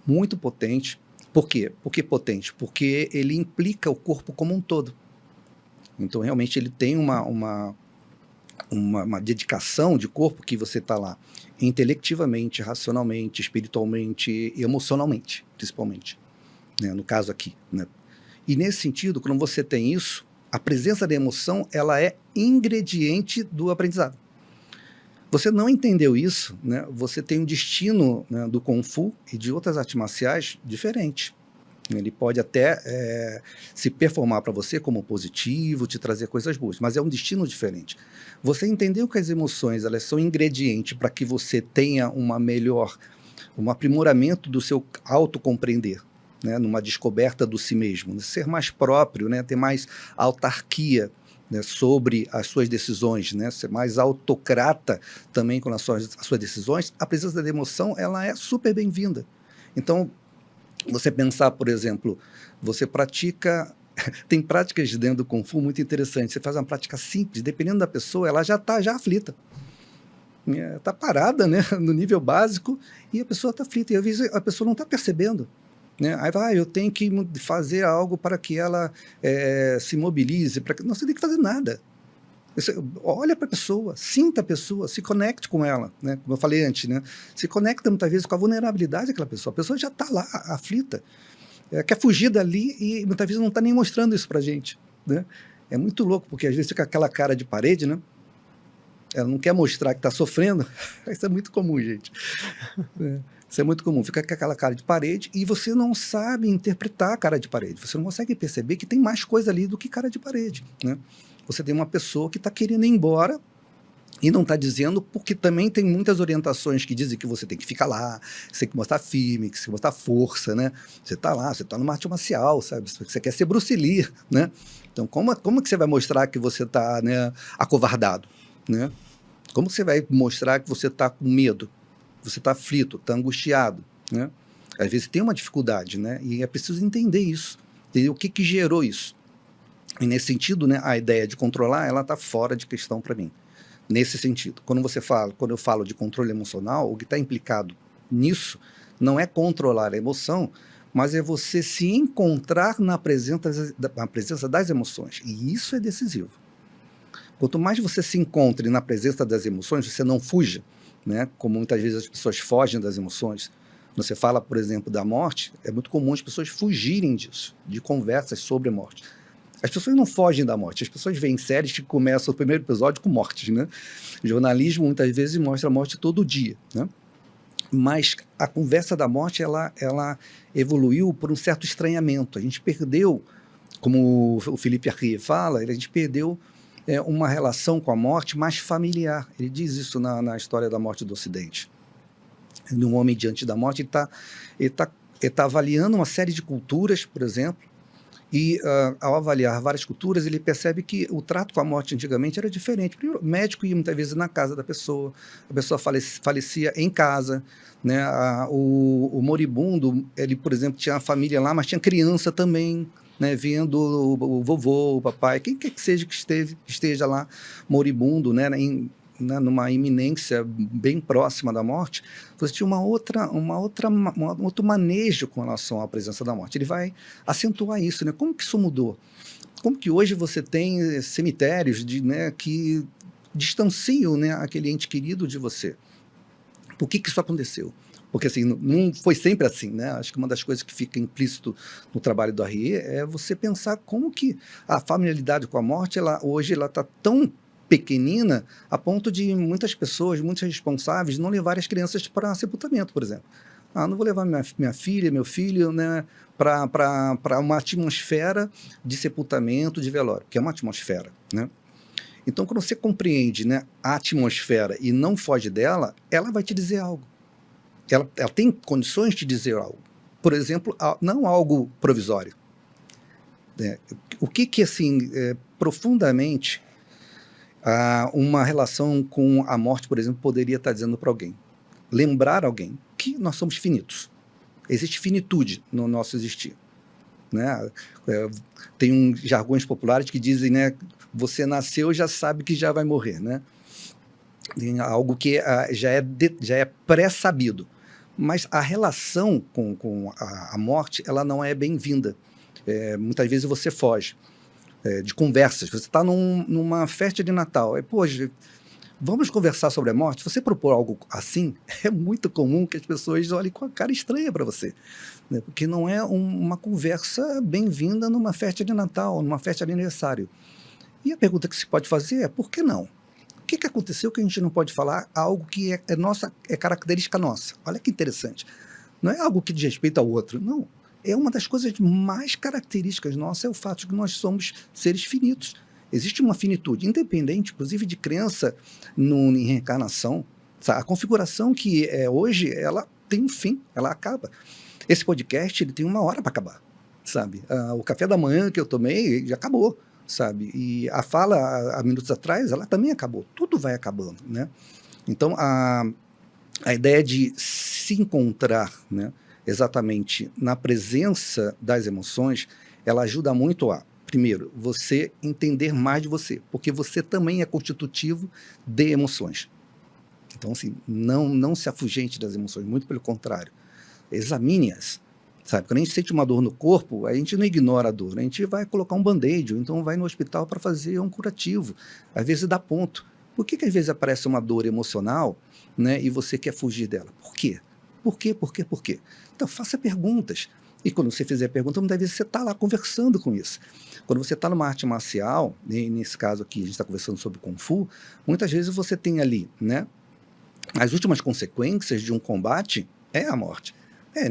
Speaker 3: muito potente. Por quê? Por que potente? Porque ele implica o corpo como um todo. Então, realmente, ele tem uma dedicação de corpo que você está lá intelectivamente, racionalmente, espiritualmente e emocionalmente, principalmente, né? No caso aqui, né? E nesse sentido, quando você tem isso, a presença da emoção, ela é ingrediente do aprendizado. Você não entendeu isso, né? Você tem um destino, né, do Kung Fu e de outras artes marciais diferente. Ele pode até se performar para você como positivo, te trazer coisas boas, mas é um destino diferente. Você entendeu que as emoções, elas são ingrediente para que você tenha um aprimoramento do seu autocompreender, né, numa descoberta do si mesmo, ser mais próprio, né, ter mais autarquia, né, sobre as suas decisões, né, ser mais autocrata também com as suas decisões. A presença da emoção, ela é super bem-vinda. Então, você pensar, por exemplo, você pratica... Tem práticas dentro do Kung Fu muito interessantes. Você faz uma prática simples, dependendo da pessoa, ela já está aflita. Está parada, né, no nível básico, e a pessoa está aflita. E às vezes a pessoa não está percebendo, né? Aí vai, eu tenho que fazer algo para que ela se mobilize. Não, você tem que fazer nada. Você olha para a pessoa, sinta a pessoa, se conecte com ela, né? Como eu falei antes, né? Se conecta muitas vezes com a vulnerabilidade daquela pessoa. A pessoa já está lá, aflita, quer fugir dali e muitas vezes não está nem mostrando isso para a gente, né? É muito louco, porque às vezes fica aquela cara de parede, né? Ela não quer mostrar que está sofrendo. Isso é muito comum, gente. Isso é muito comum. Fica com aquela cara de parede e você não sabe interpretar a cara de parede. Você não consegue perceber que tem mais coisa ali do que cara de parede, né? Você tem uma pessoa que está querendo ir embora e não está dizendo, porque também tem muitas orientações que dizem que você tem que ficar lá, você tem que mostrar firme, que você tem que mostrar força, né? Você está lá, você está numa arte marcial, sabe? Você quer ser Bruce Lee, né? Então, como que você vai mostrar que você está, né, acovardado, né? Como você vai mostrar que você está com medo, você está aflito, está angustiado, né? Às vezes tem uma dificuldade, né? E é preciso entender isso, entender o que gerou isso. E nesse sentido, né, a ideia de controlar, ela está fora de questão para mim. Nesse sentido, quando eu falo de controle emocional, o que está implicado nisso não é controlar a emoção, mas é você se encontrar na presença das emoções. E isso é decisivo. Quanto mais você se encontre na presença das emoções, você não fuja, né? Como muitas vezes as pessoas fogem das emoções. Você fala, por exemplo, da morte, é muito comum as pessoas fugirem disso, de conversas sobre a morte. As pessoas não fogem da morte, as pessoas veem séries que começam o primeiro episódio com mortes, né? O jornalismo muitas vezes mostra a morte todo dia, né? Mas a conversa da morte, ela evoluiu por um certo estranhamento. A gente perdeu, como o Felipe Arrier fala, a gente perdeu uma relação com a morte mais familiar. Ele diz isso na história da morte do Ocidente. Um homem diante da morte, ele tá avaliando uma série de culturas, por exemplo, e ao avaliar várias culturas, ele percebe que o trato com a morte antigamente era diferente. Primeiro, o médico ia muitas vezes na casa da pessoa, a pessoa falecia em casa, né? O moribundo, ele, por exemplo, tinha a família lá, mas tinha criança também, né? Vendo o vovô, o papai, quem quer que seja que esteja lá moribundo, né? Numa iminência bem próxima da morte, você tinha um outro manejo com relação à presença da morte. Ele vai acentuar isso, né? Como que isso mudou? Como que hoje você tem cemitérios né, que distanciam, né, aquele ente querido de você? Por que isso aconteceu? Porque assim, não foi sempre assim, né? Acho que uma das coisas que fica implícito no trabalho do Arrier é você pensar como que a familiaridade com a morte, hoje ela está tão pequenina a ponto de muitas pessoas, muitos responsáveis, não levarem as crianças para sepultamento, por exemplo. Não vou levar minha filha, meu filho, né, para uma atmosfera de sepultamento, de velório, que é uma atmosfera, né? Então, quando você compreende, né, a atmosfera e não foge dela, ela vai te dizer algo. Ela tem condições de dizer algo. Por exemplo, não algo provisório. O que assim, profundamente, uma relação com a morte, por exemplo, poderia estar dizendo para alguém? Lembrar alguém que nós somos finitos. Existe finitude no nosso existir. né? Tem jargões populares que dizem, né, você nasceu já sabe que já vai morrer, né? Tem algo que já é pré-sabido. Mas a relação com a morte, ela não é bem-vinda. Muitas vezes você foge de conversas. Você está numa festa de Natal. Poxa, vamos conversar sobre a morte? Se você propor algo assim, é muito comum que as pessoas olhem com a cara estranha para você, né? Porque não é uma conversa bem-vinda numa festa de Natal, numa festa de aniversário. E a pergunta que se pode fazer é, por que não? O que aconteceu que a gente não pode falar algo que é característica nossa? Olha que interessante. Não é algo que diz respeito ao outro, não. É uma das coisas mais características nossas, é o fato de que nós somos seres finitos. Existe uma finitude, independente, inclusive, de crença em reencarnação. A configuração que é hoje, ela tem um fim, ela acaba. Esse podcast, ele tem 1 hora para acabar, sabe? O café da manhã que eu tomei já acabou, sabe? E a fala, há minutos atrás, ela também acabou. Tudo vai acabando, né? Então, a ideia de se encontrar, né, exatamente na presença das emoções, ela ajuda muito primeiro, você entender mais de você, porque você também é constitutivo de emoções. Então, assim, não se afugente das emoções, muito pelo contrário. Examine-as, sabe? Quando a gente sente uma dor no corpo, a gente não ignora a dor, a gente vai colocar um band-aid, ou então vai no hospital para fazer um curativo. Às vezes dá ponto. Por que às vezes aparece uma dor emocional, né, e você quer fugir dela? Por quê? Por quê? Por quê? Por quê? Então, faça perguntas. E quando você fizer pergunta, muitas vezes você está lá conversando com isso. Quando você está numa arte marcial, e nesse caso aqui a gente está conversando sobre Kung Fu, muitas vezes você tem ali, né, as últimas consequências de um combate é a morte.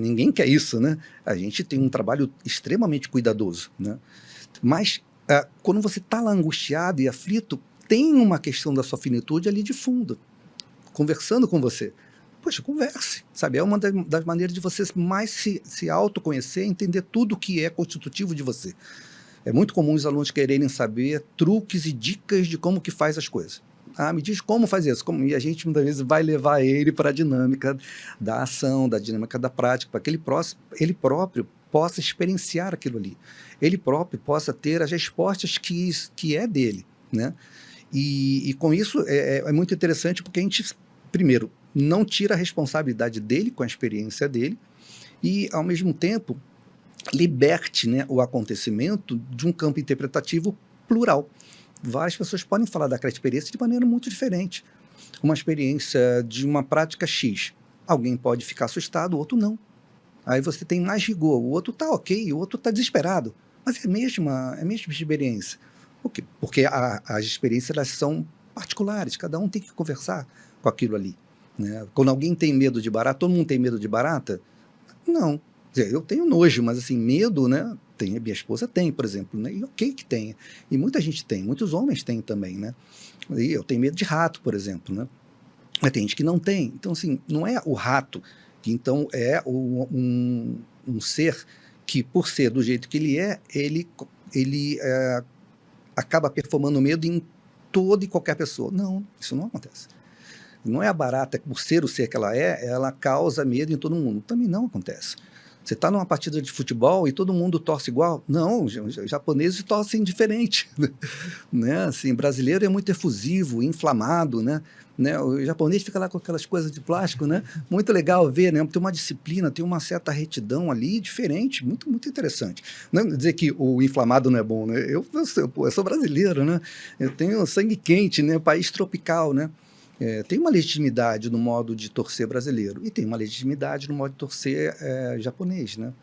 Speaker 3: Ninguém quer isso, né? A gente tem um trabalho extremamente cuidadoso, né? Mas quando você está lá angustiado e aflito, tem uma questão da sua finitude ali de fundo, conversando com você. Poxa, converse, sabe? É uma das maneiras de você mais se autoconhecer, entender tudo que é constitutivo de você. É muito comum os alunos quererem saber truques e dicas de como que faz as coisas. Me diz como faz isso. E a gente, muitas vezes, vai levar ele para a dinâmica da ação, da dinâmica da prática, para que ele próprio possa experienciar aquilo ali. Ele próprio possa ter as respostas que é dele, né? E com isso é muito interessante, porque a gente, primeiro, não tira a responsabilidade dele com a experiência dele e, ao mesmo tempo, liberte, né, o acontecimento de um campo interpretativo plural. Várias pessoas podem falar daquela experiência de maneira muito diferente. Uma experiência de uma prática X, alguém pode ficar assustado, o outro não. Aí você tem mais rigor, o outro está ok, o outro está desesperado. Mas é a mesma experiência. Por quê? Porque as experiências, elas são particulares, cada um tem que conversar com aquilo ali, né? Quando alguém tem medo de barata, todo mundo tem medo de barata? Não. Quer dizer, eu tenho nojo, mas assim, medo, né? Minha esposa tem, por exemplo, né? E ok que tenha. E muita gente tem, muitos homens têm também, né? E eu tenho medo de rato, por exemplo, né? Mas tem gente que não tem. Então, assim, não é o rato, que então é um ser que, por ser do jeito que ele é, ele acaba performando medo em toda e qualquer pessoa. Não, isso não acontece. Não é a barata, por ser o ser que ela causa medo em todo mundo. Também não acontece. Você está numa partida de futebol e todo mundo torce igual? Não, os japoneses torcem diferente, né? Assim, brasileiro é muito efusivo, inflamado, né? O japonês fica lá com aquelas coisas de plástico, né? Muito legal ver, né? Tem uma disciplina, tem uma certa retidão ali, diferente, muito, muito interessante. Não dizer que o inflamado não é bom, né? Eu sou brasileiro, né? Eu tenho sangue quente, né? País tropical, né? Tem uma legitimidade no modo de torcer brasileiro e tem uma legitimidade no modo de torcer japonês, né?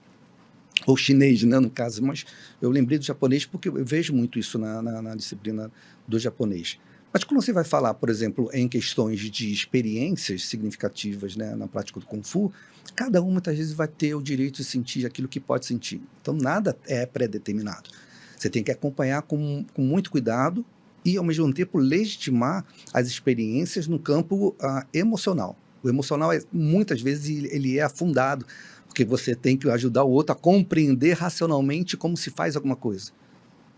Speaker 3: Ou chinês, né, no caso. Mas eu lembrei do japonês porque eu vejo muito isso na disciplina do japonês. Mas quando você vai falar, por exemplo, em questões de experiências significativas, né, na prática do Kung Fu, cada um muitas vezes vai ter o direito de sentir aquilo que pode sentir. Então nada é pré-determinado. Você tem que acompanhar com muito cuidado e, ao mesmo tempo, legitimar as experiências no campo emocional. O emocional, muitas vezes, ele é afundado, porque você tem que ajudar o outro a compreender racionalmente como se faz alguma coisa.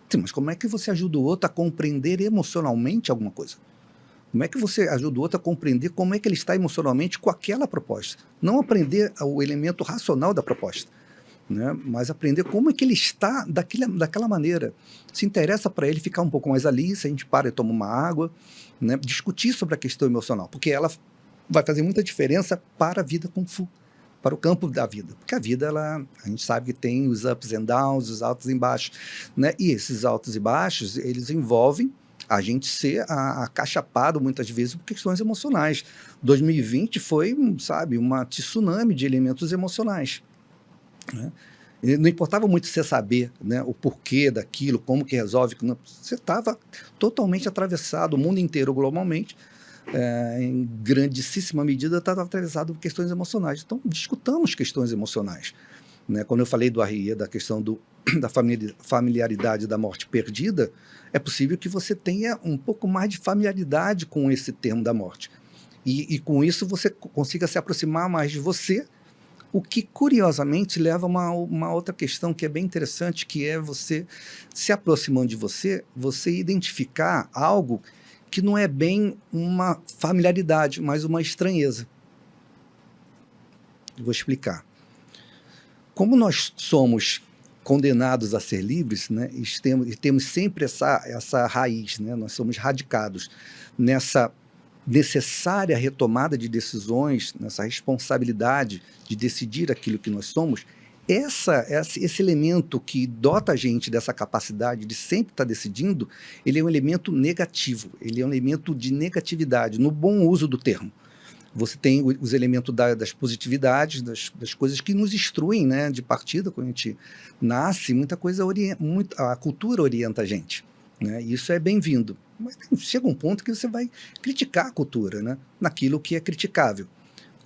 Speaker 3: Sim, mas como é que você ajuda o outro a compreender emocionalmente alguma coisa? Como é que você ajuda o outro a compreender como é que ele está emocionalmente com aquela proposta? Não aprender o elemento racional da proposta. né? Mas aprender como é que ele está daquela maneira. Se interessa para ele ficar um pouco mais ali, se a gente para e toma uma água, né? Discutir sobre a questão emocional, porque ela vai fazer muita diferença para a vida Kung Fu, para o campo da vida. Porque a vida, a gente sabe que tem os ups and downs, os altos e baixos, né? E esses altos e baixos, eles envolvem a gente ser acachapado muitas vezes por questões emocionais. 2020 foi, sabe, uma tsunami de elementos emocionais, né? E não importava muito você saber, né, o porquê daquilo, como que resolve. Você estava totalmente atravessado, o mundo inteiro globalmente, em grandíssima medida, estava atravessado por questões emocionais. Então, discutamos questões emocionais, né? Quando eu falei do Arrier, da questão da familiaridade da morte perdida, é possível que você tenha um pouco mais de familiaridade com esse termo da morte. E com isso você consiga se aproximar mais de você, o que, curiosamente, leva a uma outra questão que é bem interessante, que é você, se aproximando de você, você identificar algo que não é bem uma familiaridade, mas uma estranheza. Vou explicar. Como nós somos condenados a ser livres, né, e temos sempre essa raiz, né, nós somos radicados nessa necessária retomada de decisões, nessa responsabilidade de decidir aquilo que nós somos, esse elemento que dota a gente dessa capacidade de sempre estar decidindo, ele é um elemento negativo, ele é um elemento de negatividade, no bom uso do termo. Você tem os elementos das positividades, das coisas que nos instruem, né, de partida, quando a gente nasce, muita coisa a cultura orienta a gente, né, e isso é bem-vindo. Mas chega um ponto que você vai criticar a cultura, né, naquilo que é criticável.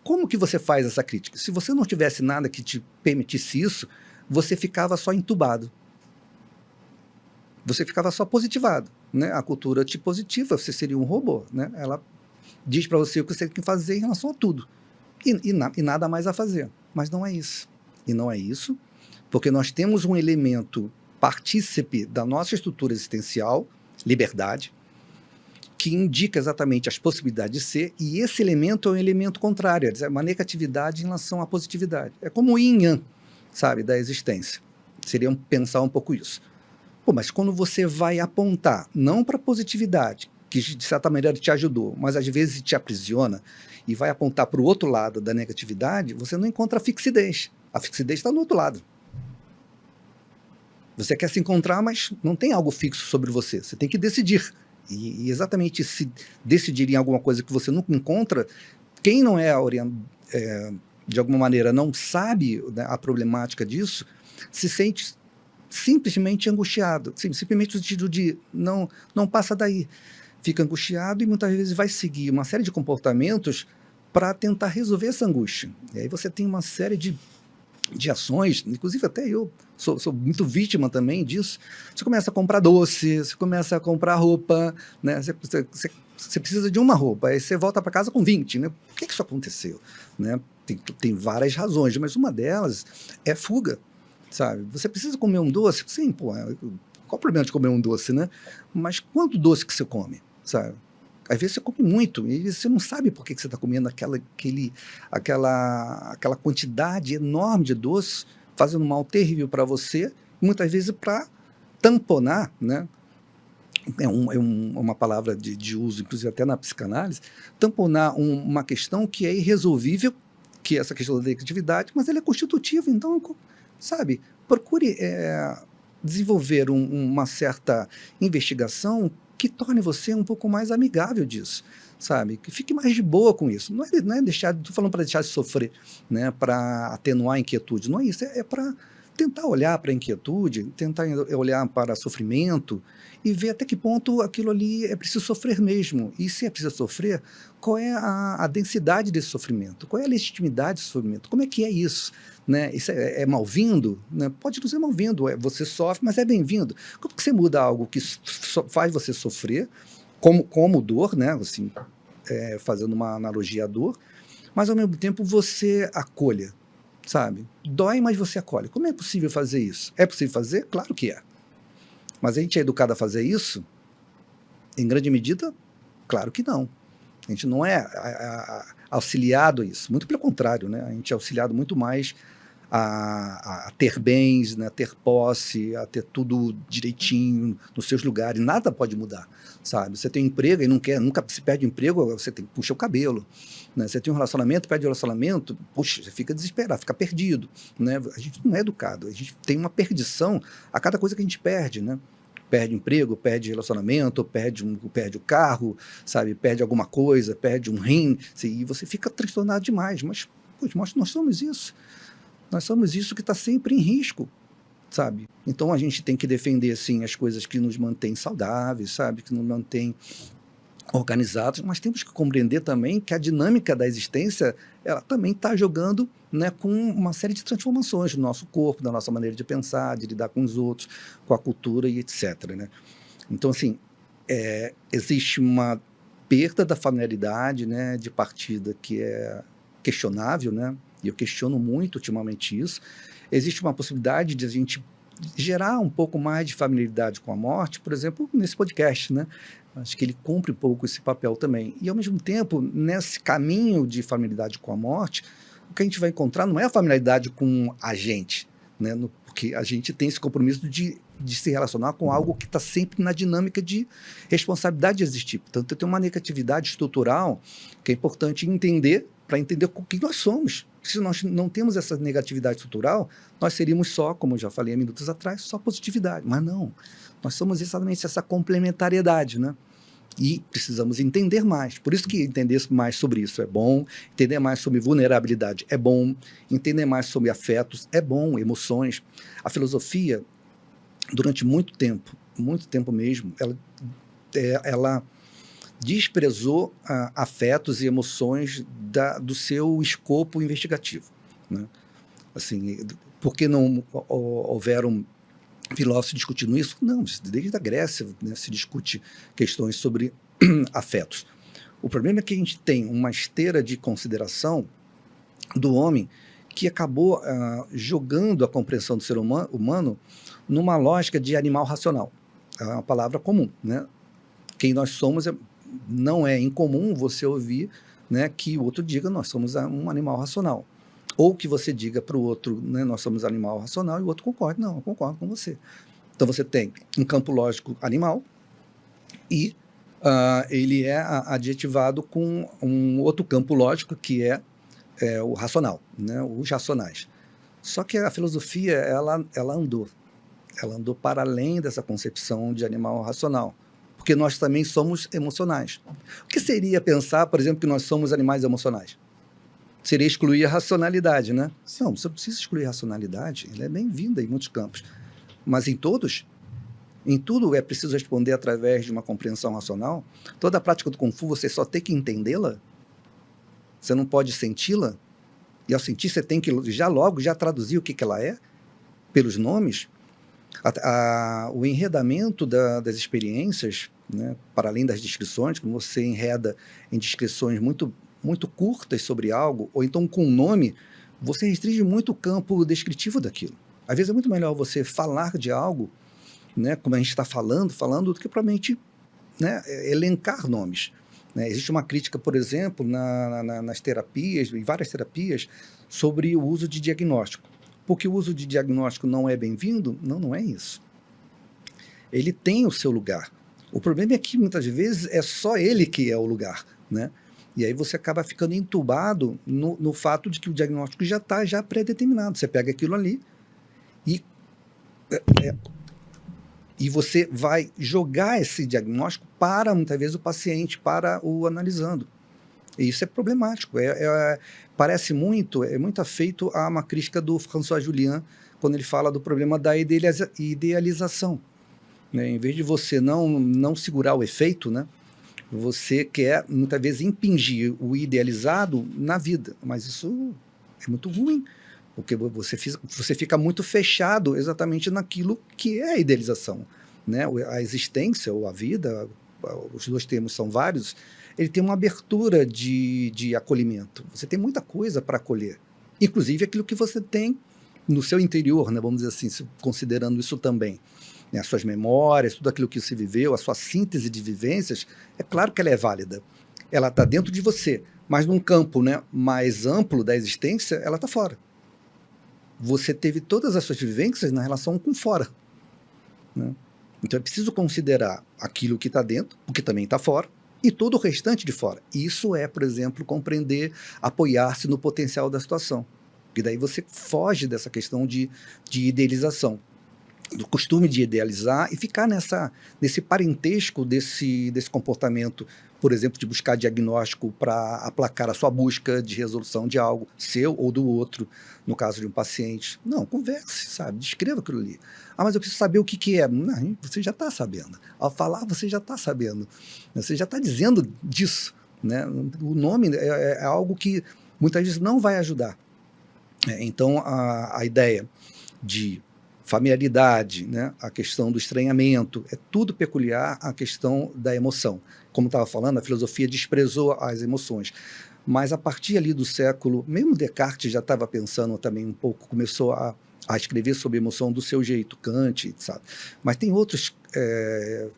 Speaker 3: Como que você faz essa crítica? Se você não tivesse nada que te permitisse isso, você ficava só entubado. Você ficava só positivado, né? A cultura te positiva, você seria um robô, né? Ela diz para você o que você tem que fazer em relação a tudo. E nada mais a fazer. Mas não é isso. E não é isso, porque nós temos um elemento partícipe da nossa estrutura existencial, liberdade, que indica exatamente as possibilidades de ser, e esse elemento é um elemento contrário, é uma negatividade em relação à positividade. É como o yin yang, sabe, da existência. Seria pensar um pouco isso. Pô, mas quando você vai apontar, não para a positividade, que de certa maneira te ajudou, mas às vezes te aprisiona, e vai apontar para o outro lado da negatividade, você não encontra a fixidez. A fixidez está no outro lado. Você quer se encontrar, mas não tem algo fixo sobre você. Você tem que decidir. E exatamente se decidir em alguma coisa que você nunca encontra, quem não de alguma maneira não sabe, né, a problemática disso, se sente simplesmente angustiado, simplesmente no sentido de não passa daí. Fica angustiado e muitas vezes vai seguir uma série de comportamentos para tentar resolver essa angústia. E aí você tem uma série de ações, inclusive até eu sou muito vítima também disso. Você começa a comprar doce, você começa a comprar roupa, né? Você precisa de uma roupa, aí você volta para casa com 20, né? Por que isso aconteceu? Né? Tem várias razões, mas uma delas é fuga, sabe? Você precisa comer um doce? Sim, pô, qual o problema de comer um doce, né? Mas quanto doce que você come, sabe? Às vezes você come muito e você não sabe por que você está comendo aquela quantidade enorme de doce, fazendo um mal terrível para você, muitas vezes para tamponar, né? É uma palavra de uso, inclusive até na psicanálise, tamponar uma questão que é irresolvível, que é essa questão da negatividade, mas ela é constitutiva, então, sabe, procure desenvolver uma certa investigação que torne você um pouco mais amigável disso, sabe? Que fique mais de boa com isso. Não é deixar, estou falando para deixar de sofrer, né? Para atenuar a inquietude. Não é isso, é para tentar olhar para a inquietude, tentar olhar para sofrimento e ver até que ponto aquilo ali é preciso sofrer mesmo. E se é preciso sofrer, qual é a densidade desse sofrimento? Qual é a legitimidade desse sofrimento? Como é que é isso? Né? Isso é mal-vindo? Né? Pode não ser mal-vindo, você sofre, mas é bem-vindo. Como que você muda algo que faz você sofrer, como dor, né? Assim, fazendo uma analogia à dor, mas ao mesmo tempo você acolha, sabe? Dói, mas você acolhe. Como é possível fazer isso? É possível fazer? Claro que é. Mas a gente é educado a fazer isso? Em grande medida, claro que não. A gente não é auxiliado a isso. Muito pelo contrário, né? A gente é auxiliado muito mais a ter bens, né, a ter posse, a ter tudo direitinho nos seus lugares. Nada pode mudar, sabe? Você tem um emprego e nunca se perde o emprego, você tem que puxar o cabelo. Né? Você tem um relacionamento, perde o relacionamento, puxa, você fica desesperado, fica perdido. Né? A gente não é educado, a gente tem uma perdição a cada coisa que a gente perde, né? Perde emprego, perde relacionamento, perde o carro, sabe? Perde alguma coisa, perde um rim, e você fica transtornado demais. Mas, poxa, nós somos isso. Nós somos isso que está sempre em risco, sabe? Então a gente tem que defender, sim, as coisas que nos mantêm saudáveis, sabe? Que nos mantêm organizados, mas temos que compreender também que a dinâmica da existência, ela também está jogando, né, com uma série de transformações no nosso corpo, na nossa maneira de pensar, de lidar com os outros, com a cultura e etc. Né? Então, assim, existe uma perda da familiaridade, né, de partida que é questionável, né? E eu questiono muito ultimamente isso. Existe uma possibilidade de a gente gerar um pouco mais de familiaridade com a morte, por exemplo, nesse podcast, né? Acho que ele cumpre um pouco esse papel também. E, ao mesmo tempo, nesse caminho de familiaridade com a morte, o que a gente vai encontrar não é a familiaridade com a gente, né? Porque a gente tem esse compromisso de se relacionar com algo que está sempre na dinâmica de responsabilidade de existir. Portanto, tem uma negatividade estrutural que é importante entender para entender o que nós somos. Se nós não temos essa negatividade estrutural, nós seríamos só, como eu já falei há minutos atrás, só positividade. Mas não, nós somos exatamente essa complementariedade, né? E precisamos entender mais. Por isso que entender mais sobre isso é bom, entender mais sobre vulnerabilidade é bom, entender mais sobre afetos é bom, emoções. A filosofia, durante muito tempo mesmo, ela desprezou afetos e emoções do seu escopo investigativo. Né? Assim, por que não houveram filósofos discutindo isso? Não, desde a Grécia, né, se discute questões sobre afetos. O problema é que a gente tem uma esteira de consideração do homem que acabou jogando a compreensão do ser humano numa lógica de animal racional. É uma palavra comum. Né? Quem nós somos não é incomum você ouvir, né, que o outro diga nós somos um animal racional. Ou que você diga para o outro, né, nós somos animal racional, e o outro concorde. Não, eu concordo com você. Então você tem um campo lógico animal e ele é adjetivado com um outro campo lógico que é o racional, né, os racionais. Só que a filosofia ela andou para além dessa concepção de animal racional, porque nós também somos emocionais. O que seria pensar, por exemplo, que nós somos animais emocionais? Seria excluir a racionalidade, né? Não, você não precisa excluir a racionalidade, ela é bem-vinda em muitos campos. Mas em tudo é preciso responder através de uma compreensão racional. Toda a prática do Kung Fu, você só tem que entendê-la, você não pode senti-la, e ao sentir você tem que já traduzir o que ela é, pelos nomes. O enredamento das experiências, né, para além das descrições, quando você enreda em descrições muito curtas sobre algo, ou então com um nome, você restringe muito o campo descritivo daquilo. Às vezes é muito melhor você falar de algo, né, como a gente está falando, do que propriamente, né, elencar nomes. Né? Existe uma crítica, por exemplo, nas terapias, em várias terapias, sobre o uso de diagnóstico. Porque o uso de diagnóstico não é bem-vindo? Não é isso. Ele tem o seu lugar. O problema é que, muitas vezes, é só ele que é o lugar, né? E aí você acaba ficando entubado no fato de que o diagnóstico já está pré-determinado. Você pega aquilo ali e você vai jogar esse diagnóstico para, muitas vezes, o paciente, para o analisando. E isso é problemático. Parece muito, é muito afeito a uma crítica do François Julian, quando ele fala do problema da idealização. Né? Em vez de você não segurar o efeito, né? Você quer, muitas vezes, impingir o idealizado na vida. Mas isso é muito ruim, porque você fica muito fechado exatamente naquilo que é a idealização. Né? A existência ou a vida, os dois termos são vários, ele tem uma abertura de acolhimento. Você tem muita coisa para acolher, inclusive aquilo que você tem no seu interior, né? Vamos dizer assim, considerando isso também. Né? As suas memórias, tudo aquilo que você viveu, a sua síntese de vivências, é claro que ela é válida. Ela está dentro de você, mas num campo, né, mais amplo da existência, ela está fora. você teve todas as suas vivências na relação com fora, né? Então é preciso considerar aquilo que está dentro, o que também está fora, e todo o restante de fora. Isso é, por exemplo, compreender, apoiar-se no potencial da situação. E daí você foge dessa questão de idealização, do costume de idealizar e ficar nesse parentesco desse comportamento, por exemplo, de buscar diagnóstico para aplacar a sua busca de resolução de algo, seu ou do outro, no caso de um paciente. Não, converse, sabe? Descreva aquilo ali. Ah, mas eu preciso saber o que é. Não, você já está sabendo. Ao falar, você já está sabendo. Você já está dizendo disso, né? O nome é algo que muitas vezes não vai ajudar. Então, a ideia de familiaridade, né? A questão do estranhamento, é tudo peculiar à questão da emoção. Como estava falando, a filosofia desprezou as emoções. Mas a partir ali do século, mesmo Descartes já estava pensando também um pouco, começou a escrever sobre emoção do seu jeito, Kant, sabe? Mas tem outros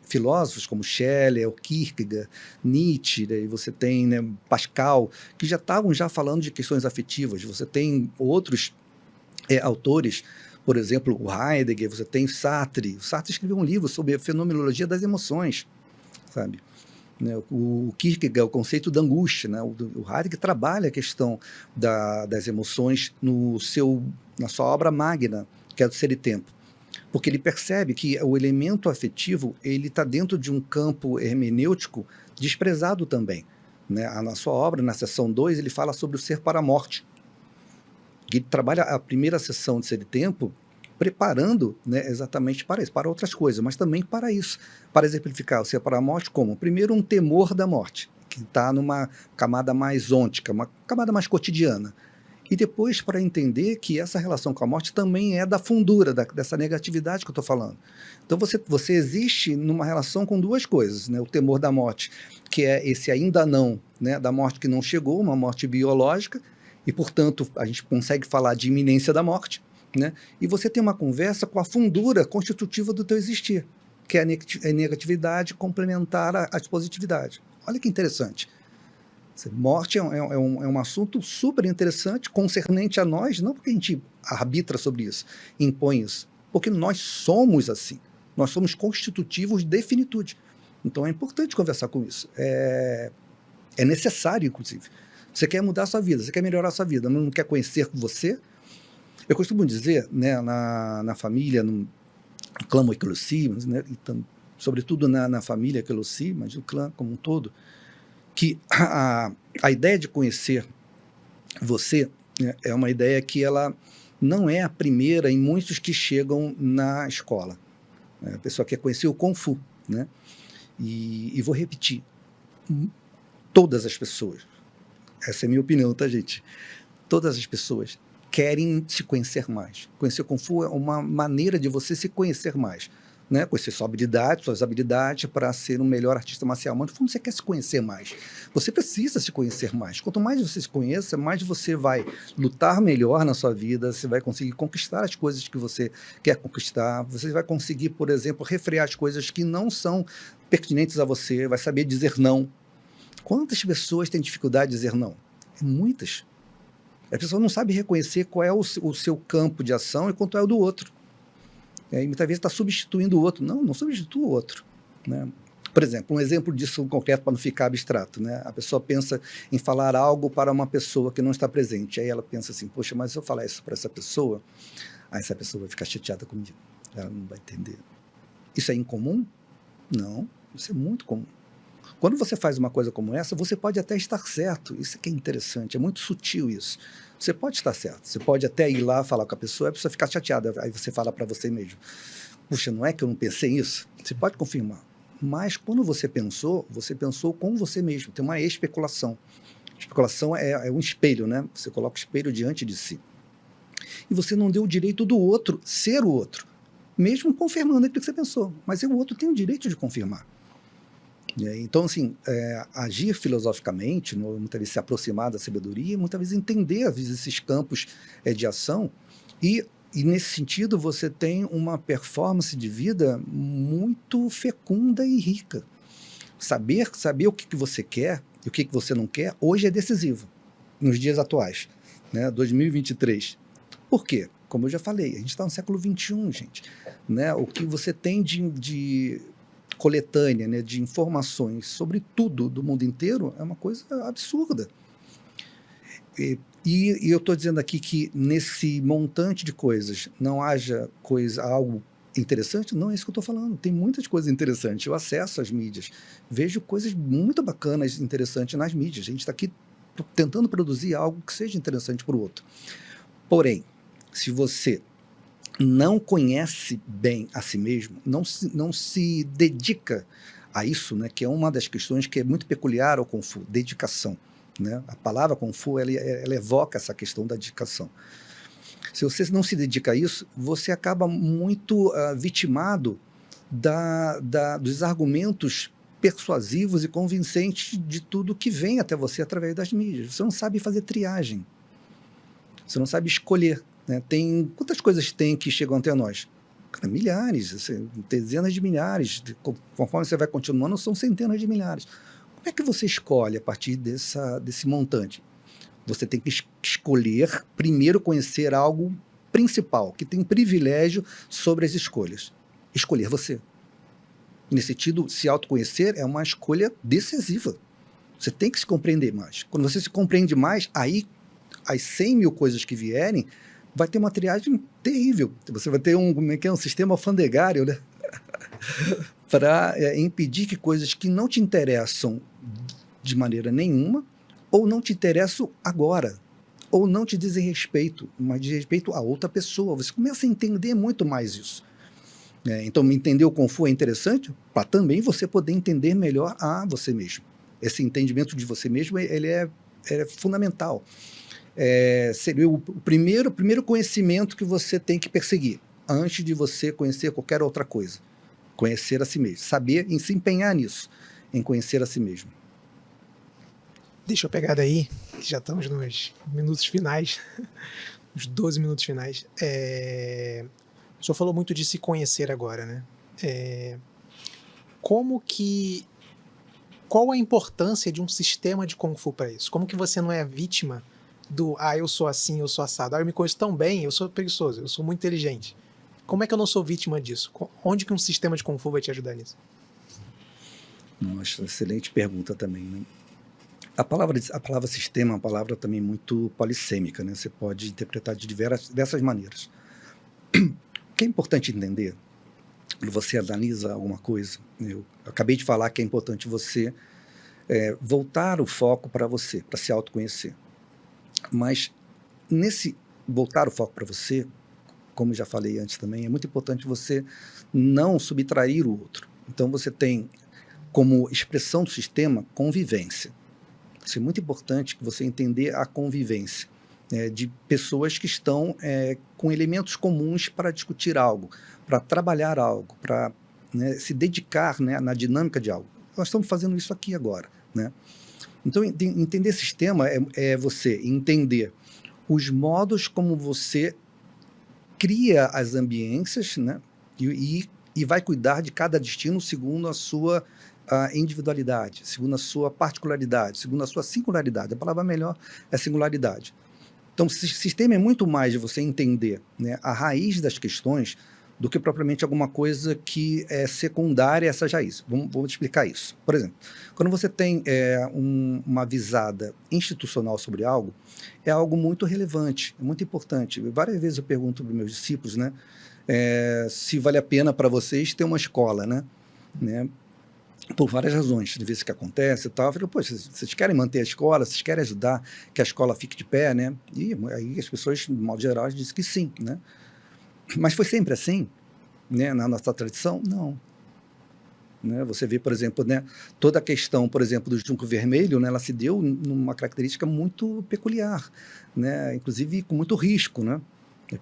Speaker 3: filósofos como Schiller, Kierkegaard, Nietzsche, daí você tem, né, Pascal, que já estavam falando de questões afetivas. Você tem outros autores, por exemplo, o Heidegger, você tem Sartre. O Sartre escreveu um livro sobre a fenomenologia das emoções, sabe? O Kierkegaard, o conceito da angústia, né? O Heidegger trabalha a questão das emoções na sua obra magna, que é do Ser e Tempo, porque ele percebe que o elemento afetivo ele está dentro de um campo hermenêutico desprezado também, né? Na sua obra, na seção 2, ele fala sobre o ser para a morte. Ele trabalha a primeira seção de Ser e Tempo preparando, né, exatamente para isso, para outras coisas, mas também para isso, para exemplificar o ser para a morte como, primeiro, um temor da morte, que está numa camada mais ôntica, uma camada mais cotidiana, e depois para entender que essa relação com a morte também é da fundura, dessa negatividade que eu estou falando. Então você existe numa relação com duas coisas, né, o temor da morte, que é esse ainda não, né, da morte que não chegou, uma morte biológica, e portanto a gente consegue falar de iminência da morte, né? E você tem uma conversa com a fundura constitutiva do teu existir, que é a negatividade complementar à positividade. Olha que interessante. Morte é um assunto super interessante, concernente a nós, não porque a gente arbitra sobre isso, impõe isso, porque nós somos assim, nós somos constitutivos de finitude. Então é importante conversar com isso. É necessário, inclusive. Você quer mudar a sua vida, você quer melhorar a sua vida, mas não quer conhecer você. Eu costumo dizer, né, na família, no clã Moiclossi, né, sobretudo na família Quelossi, mas no clã como um todo, que a ideia de conhecer você, né, é uma ideia que ela não é a primeira em muitos que chegam na escola. A pessoa quer conhecer o Kung Fu, né? E vou repetir, todas as pessoas, essa é a minha opinião, tá, gente? Todas as pessoas querem se conhecer mais. Conhecer Kung Fu é uma maneira de você se conhecer mais, né? Conhecer suas habilidades para ser um melhor artista marcial. Mas no fundo você quer se conhecer mais. Você precisa se conhecer mais. Quanto mais você se conheça, mais você vai lutar melhor na sua vida, você vai conseguir conquistar as coisas que você quer conquistar, você vai conseguir, por exemplo, refrear as coisas que não são pertinentes a você, vai saber dizer não. Quantas pessoas têm dificuldade de dizer não? Muitas. A pessoa não sabe reconhecer qual é o seu campo de ação e quanto é o do outro. E muitas vezes está substituindo o outro. Não substitua o outro, né? Por exemplo, um exemplo disso concreto para não ficar abstrato, né? A pessoa pensa em falar algo para uma pessoa que não está presente. Aí ela pensa assim, poxa, mas se eu falar isso para essa pessoa, aí essa pessoa vai ficar chateada comigo. Ela não vai entender. Isso é incomum? Não, isso é muito comum. Quando você faz uma coisa como essa, você pode até estar certo. Isso é que é interessante, é muito sutil isso. Você pode estar certo, você pode até ir lá falar com a pessoa ficar chateada, aí você fala para você mesmo, puxa, não é que eu não pensei nisso? Você pode confirmar. Mas quando você pensou com você mesmo, tem uma especulação. Especulação é um espelho, né? Você coloca o espelho diante de si. E você não deu o direito do outro ser o outro, mesmo confirmando aquilo que você pensou. Mas o outro tem o direito de confirmar. Então, assim, agir filosoficamente, muitas vezes se aproximar da sabedoria, muitas vezes entender às vezes, esses campos de ação e nesse sentido você tem uma performance de vida muito fecunda e rica. Saber o que você quer e o que você não quer, hoje é decisivo, nos dias atuais, né? 2023. Por quê? como eu já falei, a gente está no século XXI, gente, né? O que você tem de coletânea, né, de informações sobre tudo do mundo inteiro é uma coisa absurda. E eu estou dizendo aqui que nesse montante de coisas não haja algo interessante? Não é isso que eu estou falando. Tem muitas coisas interessantes. Eu acesso as mídias, vejo coisas muito bacanas, interessantes nas mídias. A gente está aqui tentando produzir algo que seja interessante para o outro. Porém, se você não conhece bem a si mesmo, não se dedica a isso, né, que é uma das questões que é muito peculiar ao Kung Fu, dedicação. Né? A palavra Kung Fu ela evoca essa questão da dedicação. Se você não se dedica a isso, você acaba muito vitimado dos argumentos persuasivos e convincentes de tudo que vem até você através das mídias. Você não sabe fazer triagem. Você não sabe escolher. Né? Quantas coisas tem que chegam até nós? Milhares, dezenas de milhares. Conforme você vai continuando, são centenas de milhares. Como é que você escolhe a partir desse montante? Você tem que escolher, primeiro conhecer algo principal, que tem privilégio sobre as escolhas. Escolher você. Nesse sentido, se autoconhecer é uma escolha decisiva. Você tem que se compreender mais. Quando você se compreende mais, aí as 100 mil coisas que vierem, vai ter uma triagem terrível. Você vai ter um sistema alfandegário, né? Para impedir que coisas que não te interessam de maneira nenhuma, ou não te interessam agora, ou não te dizem respeito, mas de respeito a outra pessoa. Você começa a entender muito mais isso. Então, entender o Kung Fu é interessante para também você poder entender melhor a você mesmo. Esse entendimento de você mesmo ele é fundamental. Seria o primeiro conhecimento que você tem que perseguir, antes de você conhecer qualquer outra coisa. Conhecer a si mesmo. Saber em se empenhar nisso, em conhecer a si mesmo.
Speaker 1: Deixa eu pegar daí, que já estamos nos minutos finais, os 12 minutos finais. O senhor falou muito de se conhecer agora, né? Qual a importância de um sistema de Kung Fu para isso? Como que você não é vítima do, eu sou assim, eu sou assado, eu me conheço tão bem, eu sou preguiçoso, eu sou muito inteligente. Como é que eu não sou vítima disso? Onde que um sistema de Kung Fu vai te ajudar nisso?
Speaker 3: Nossa, excelente pergunta também, né? A palavra sistema é uma palavra também muito polissêmica, né? Você pode interpretar de diversas maneiras. O que é importante entender, quando você analisa alguma coisa, eu acabei de falar que é importante você voltar o foco para você, para se autoconhecer. Mas nesse voltar o foco para você, como já falei antes também, é muito importante você não subtrair o outro. Então você tem como expressão do sistema convivência. Isso é muito importante que você entender a convivência de pessoas que estão com elementos comuns para discutir algo, para trabalhar algo, para se dedicar na dinâmica de algo. Nós estamos fazendo isso aqui agora, né? Então, entender sistema é você entender os modos como você cria as ambiências, né? E vai cuidar de cada destino segundo a sua individualidade, segundo a sua particularidade, segundo a sua singularidade. A palavra melhor é singularidade. Então, sistema é muito mais de você entender, né, a raiz das questões do que propriamente alguma coisa que é secundária a essa raiz. Vou te explicar isso. Por exemplo, quando você tem uma visada institucional sobre algo, é algo muito relevante, é muito importante. Várias vezes eu pergunto para os meus discípulos, né, se vale a pena para vocês ter uma escola, né? Por várias razões, de vezes que acontece e tal. Eu falei, poxa, vocês querem manter a escola, vocês querem ajudar que a escola fique de pé, né? E aí as pessoas, de modo geral, dizem que sim, né? Mas foi sempre assim, né, na nossa tradição? Não. Né? Você vê, por exemplo, né, toda a questão, por exemplo, do junco vermelho, né, ela se deu numa característica muito peculiar, né? Inclusive com muito risco, né?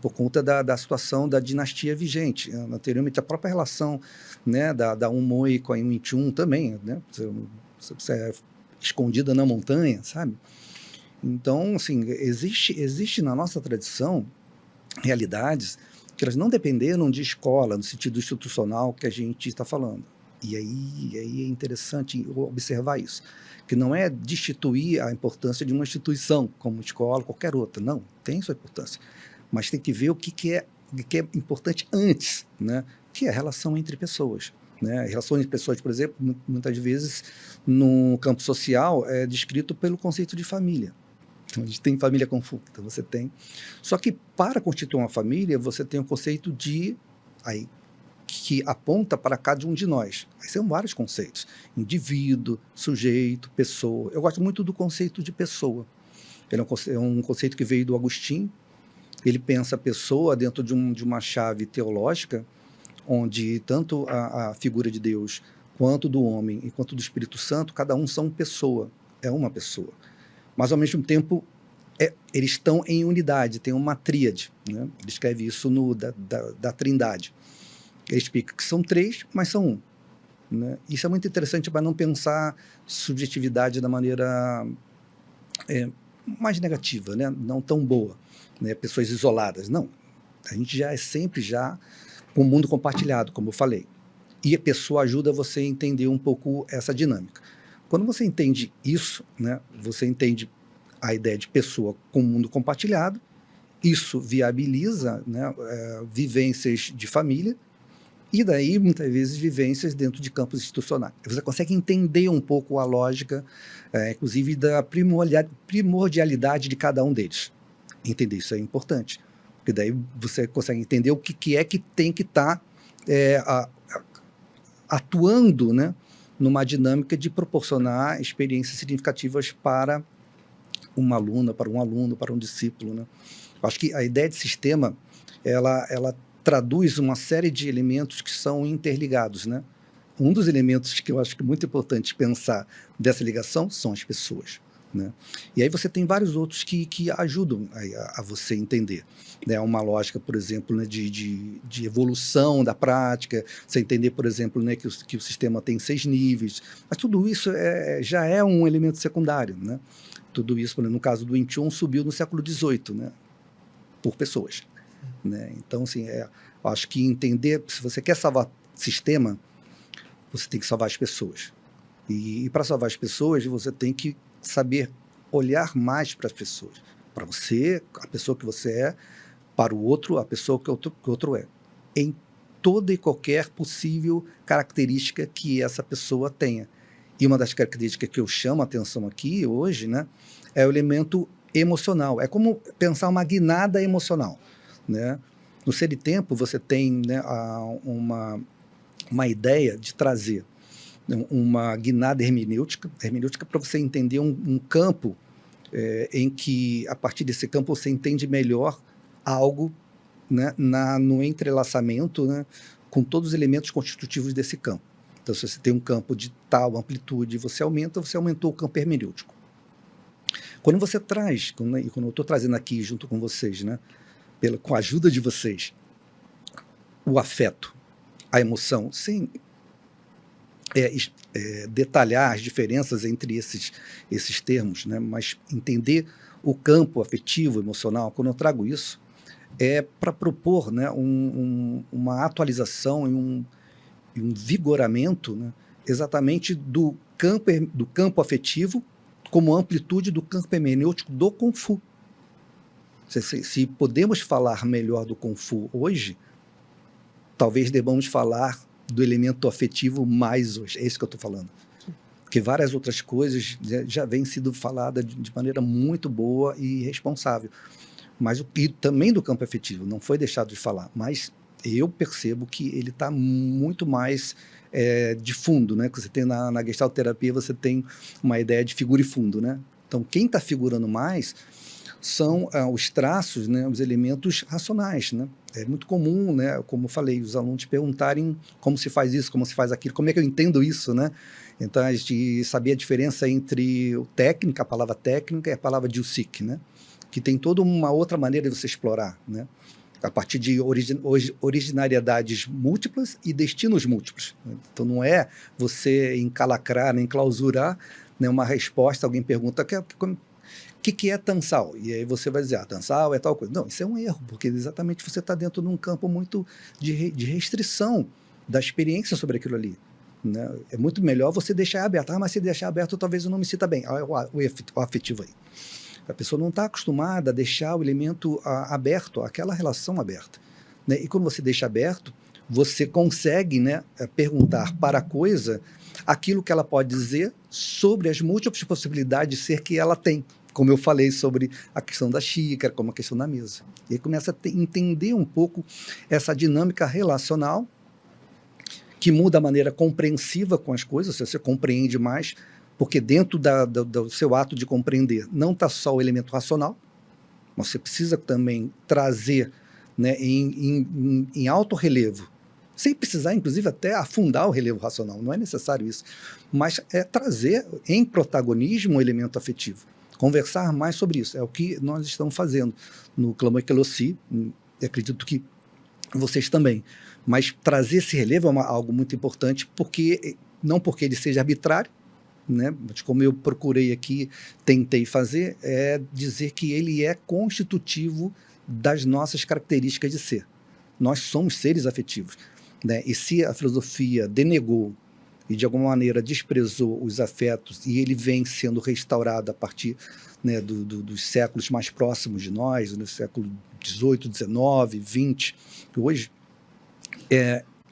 Speaker 3: Por conta da situação da dinastia vigente. Anteriormente, a própria relação, né, da Umoi com a Wing Chun também, né? Você é escondida na montanha, sabe? Então, assim, existe na nossa tradição realidades que elas não dependeram de escola, no sentido institucional que a gente está falando. E aí é interessante observar isso, que não é destituir a importância de uma instituição, como escola, qualquer outra, não, tem sua importância. mas tem que ver o que é importante antes, né? Que é a relação entre pessoas. Né? A relação entre pessoas, por exemplo, muitas vezes no campo social é descrito pelo conceito de família. Então, a gente tem família Kung Fu, então você tem. Só que para constituir uma família, você tem um conceito que aponta para cada um de nós. Aí são vários conceitos: indivíduo, sujeito, pessoa. Eu gosto muito do conceito de pessoa. Ele é um conceito que veio do Agostinho. Ele pensa a pessoa dentro de uma chave teológica, onde tanto a figura de Deus, quanto do homem e quanto do Espírito Santo, cada um são pessoa, é uma pessoa. Mas, ao mesmo tempo, eles estão em unidade, tem uma tríade. Né? Ele escreve isso da Trindade. Ele explica que são três, mas são um. Né? Isso é muito interessante para não pensar subjetividade da maneira mais negativa, né? Não tão boa. Né? Pessoas isoladas. Não. A gente já é sempre com o mundo compartilhado, como eu falei. E a pessoa ajuda você a entender um pouco essa dinâmica. Quando você entende isso, né, você entende a ideia de pessoa com o mundo compartilhado, isso viabiliza, né, vivências de família, e daí, muitas vezes, vivências dentro de campos institucionais. Você consegue entender um pouco a lógica, inclusive, da primordialidade de cada um deles. Entender isso é importante, porque daí você consegue entender o que é que tem que estar atuando, né, numa dinâmica de proporcionar experiências significativas para uma aluna, para um aluno, para um discípulo. Né? Eu acho que a ideia de sistema, ela traduz uma série de elementos que são interligados. Né? Um dos elementos que eu acho que é muito importante pensar dessa ligação são as pessoas. Né? E aí você tem vários outros que ajudam a você entender. Né? Uma lógica, por exemplo, né, de evolução da prática, você entender, por exemplo, né, que o sistema tem 6 níveis, mas tudo isso já é um elemento secundário. Né? Tudo isso, no caso do Wing Chun, subiu no século XVIII, né? Por pessoas. Né? Então, assim, eu acho que entender, se você quer salvar sistema, você tem que salvar as pessoas. E para salvar as pessoas, você tem que saber olhar mais para as pessoas. Para você, a pessoa que você é, para o outro, a pessoa que o outro é. Em toda e qualquer possível característica que essa pessoa tenha. E uma das características que eu chamo a atenção aqui hoje, né, é o elemento emocional. É como pensar uma guinada emocional. Né? No Ser e Tempo, você tem, né, uma ideia de trazer uma guinada hermenêutica para você entender um campo em que, a partir desse campo, você entende melhor algo, né, no entrelaçamento, né, com todos os elementos constitutivos desse campo. Então, se você tem um campo de tal amplitude, você aumentou o campo hermenêutico. Quando você traz, quando eu estou trazendo aqui junto com vocês, né, com a ajuda de vocês, o afeto, a emoção, sem detalhar as diferenças entre esses termos, né? Mas entender o campo afetivo, emocional. Quando eu trago isso, é para propor, né, uma atualização e um vigoramento, né, exatamente do campo afetivo como amplitude do campo hermenêutico do Kung Fu. Se podemos falar melhor do Kung Fu hoje, talvez devamos falar do elemento afetivo mais hoje. É isso que eu estou falando. Porque várias outras coisas já vêm sido faladas de maneira muito boa e responsável. E também do campo afetivo, não foi deixado de falar. Mas eu percebo que ele está muito mais de fundo. Né? Que você tem na Gestalt terapia, você tem uma ideia de figura e fundo. Né? Então, quem está figurando mais são os traços, né, os elementos racionais. Né? É muito comum, né, como eu falei, os alunos perguntarem como se faz isso, como se faz aquilo, como é que eu entendo isso, né? Então, a gente saber a diferença entre o técnica, a palavra técnica, e a palavra Jiu-Sik, né? Que tem toda uma outra maneira de você explorar, né? A partir de originariedades múltiplas e destinos múltiplos. Então, não é você encalacrar, nem clausurar, né, uma resposta, alguém pergunta, o que é Tansal? E aí você vai dizer, Tansal é tal coisa. Não, isso é um erro, porque exatamente você está dentro de um campo muito de restrição da experiência sobre aquilo ali. Né? É muito melhor você deixar aberto. Mas se deixar aberto, talvez eu não me sinta bem. O afetivo aí. A pessoa não está acostumada a deixar o elemento aberto, aquela relação aberta, né? E quando você deixa aberto, você consegue, né, perguntar para a coisa aquilo que ela pode dizer sobre as múltiplas possibilidades de ser que ela tem. Como eu falei sobre a questão da xícara, como a questão da mesa. E aí começa a entender um pouco essa dinâmica relacional que muda a maneira compreensiva com as coisas, você compreende mais, porque dentro do seu ato de compreender não está só o elemento racional, mas você precisa também trazer, né, em alto relevo, sem precisar, inclusive, até afundar o relevo racional, não é necessário isso, mas é trazer em protagonismo o elemento afetivo, conversar mais sobre isso, é o que nós estamos fazendo no Clã Moikelosi, acredito que vocês também, mas trazer esse relevo é algo muito importante, não porque ele seja arbitrário, né, mas como eu procurei aqui, tentei fazer, é dizer que ele é constitutivo das nossas características de ser. Nós somos seres afetivos, né? E se a filosofia denegou e de alguma maneira desprezou os afetos e ele vem sendo restaurado a partir, né, dos séculos mais próximos de nós, no século XVIII, XIX, XX, hoje,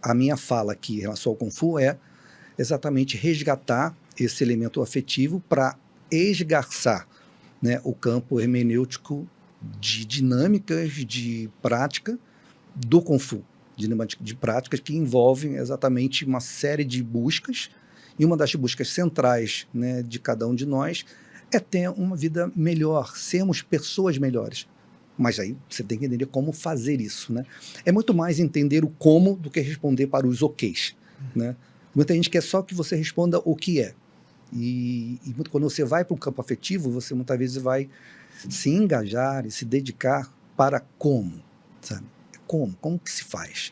Speaker 3: a minha fala aqui em relação ao Kung Fu é exatamente resgatar esse elemento afetivo para esgarçar, né, o campo hermenêutico de dinâmicas de prática do Kung Fu, de práticas que envolvem exatamente uma série de buscas, e uma das buscas centrais, né, de cada um de nós é ter uma vida melhor, sermos pessoas melhores. Mas aí você tem que entender como fazer isso, né? É muito mais entender o como do que responder para os ok's, né? Muita gente quer só que você responda o que é. E quando você vai para o campo afetivo, você muitas vezes vai se engajar e se dedicar para como, sabe? Como que se faz?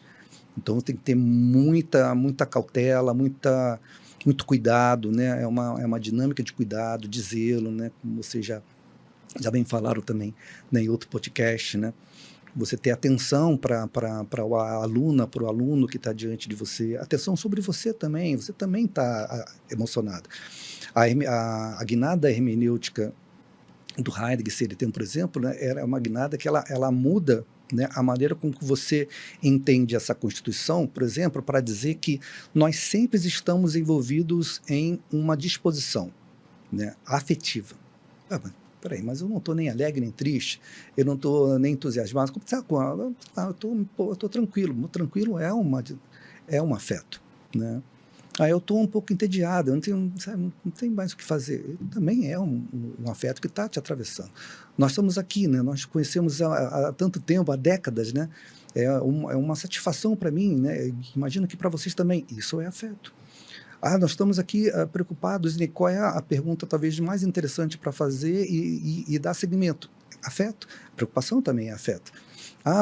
Speaker 3: Então tem que ter muita cautela, muito cuidado, né? É uma dinâmica de cuidado, de zelo, né? Como vocês já bem falaram também, né, em outro podcast, né? Você ter atenção para a aluna, para o aluno que está diante de você, atenção sobre você também está emocionado. A guinada hermenêutica do Heidegger, se ele tem, por exemplo, né, era uma guinada que ela muda, né, a maneira com que você entende essa Constituição, por exemplo, para dizer que nós sempre estamos envolvidos em uma disposição, né, afetiva. Peraí, mas eu não estou nem alegre, nem triste, eu não estou nem entusiasmado. Eu estou tranquilo. Tranquilo é um afeto, né? Eu estou um pouco entediado, eu não tenho mais o que fazer. Também é um afeto que está te atravessando. Nós estamos aqui, né? Nós conhecemos há tanto tempo, há décadas, né? É uma satisfação para mim, né? Imagino que para vocês também. Isso é afeto. Nós estamos aqui preocupados em qual é a pergunta talvez mais interessante para fazer e dar seguimento. Afeto. Preocupação também é afeto.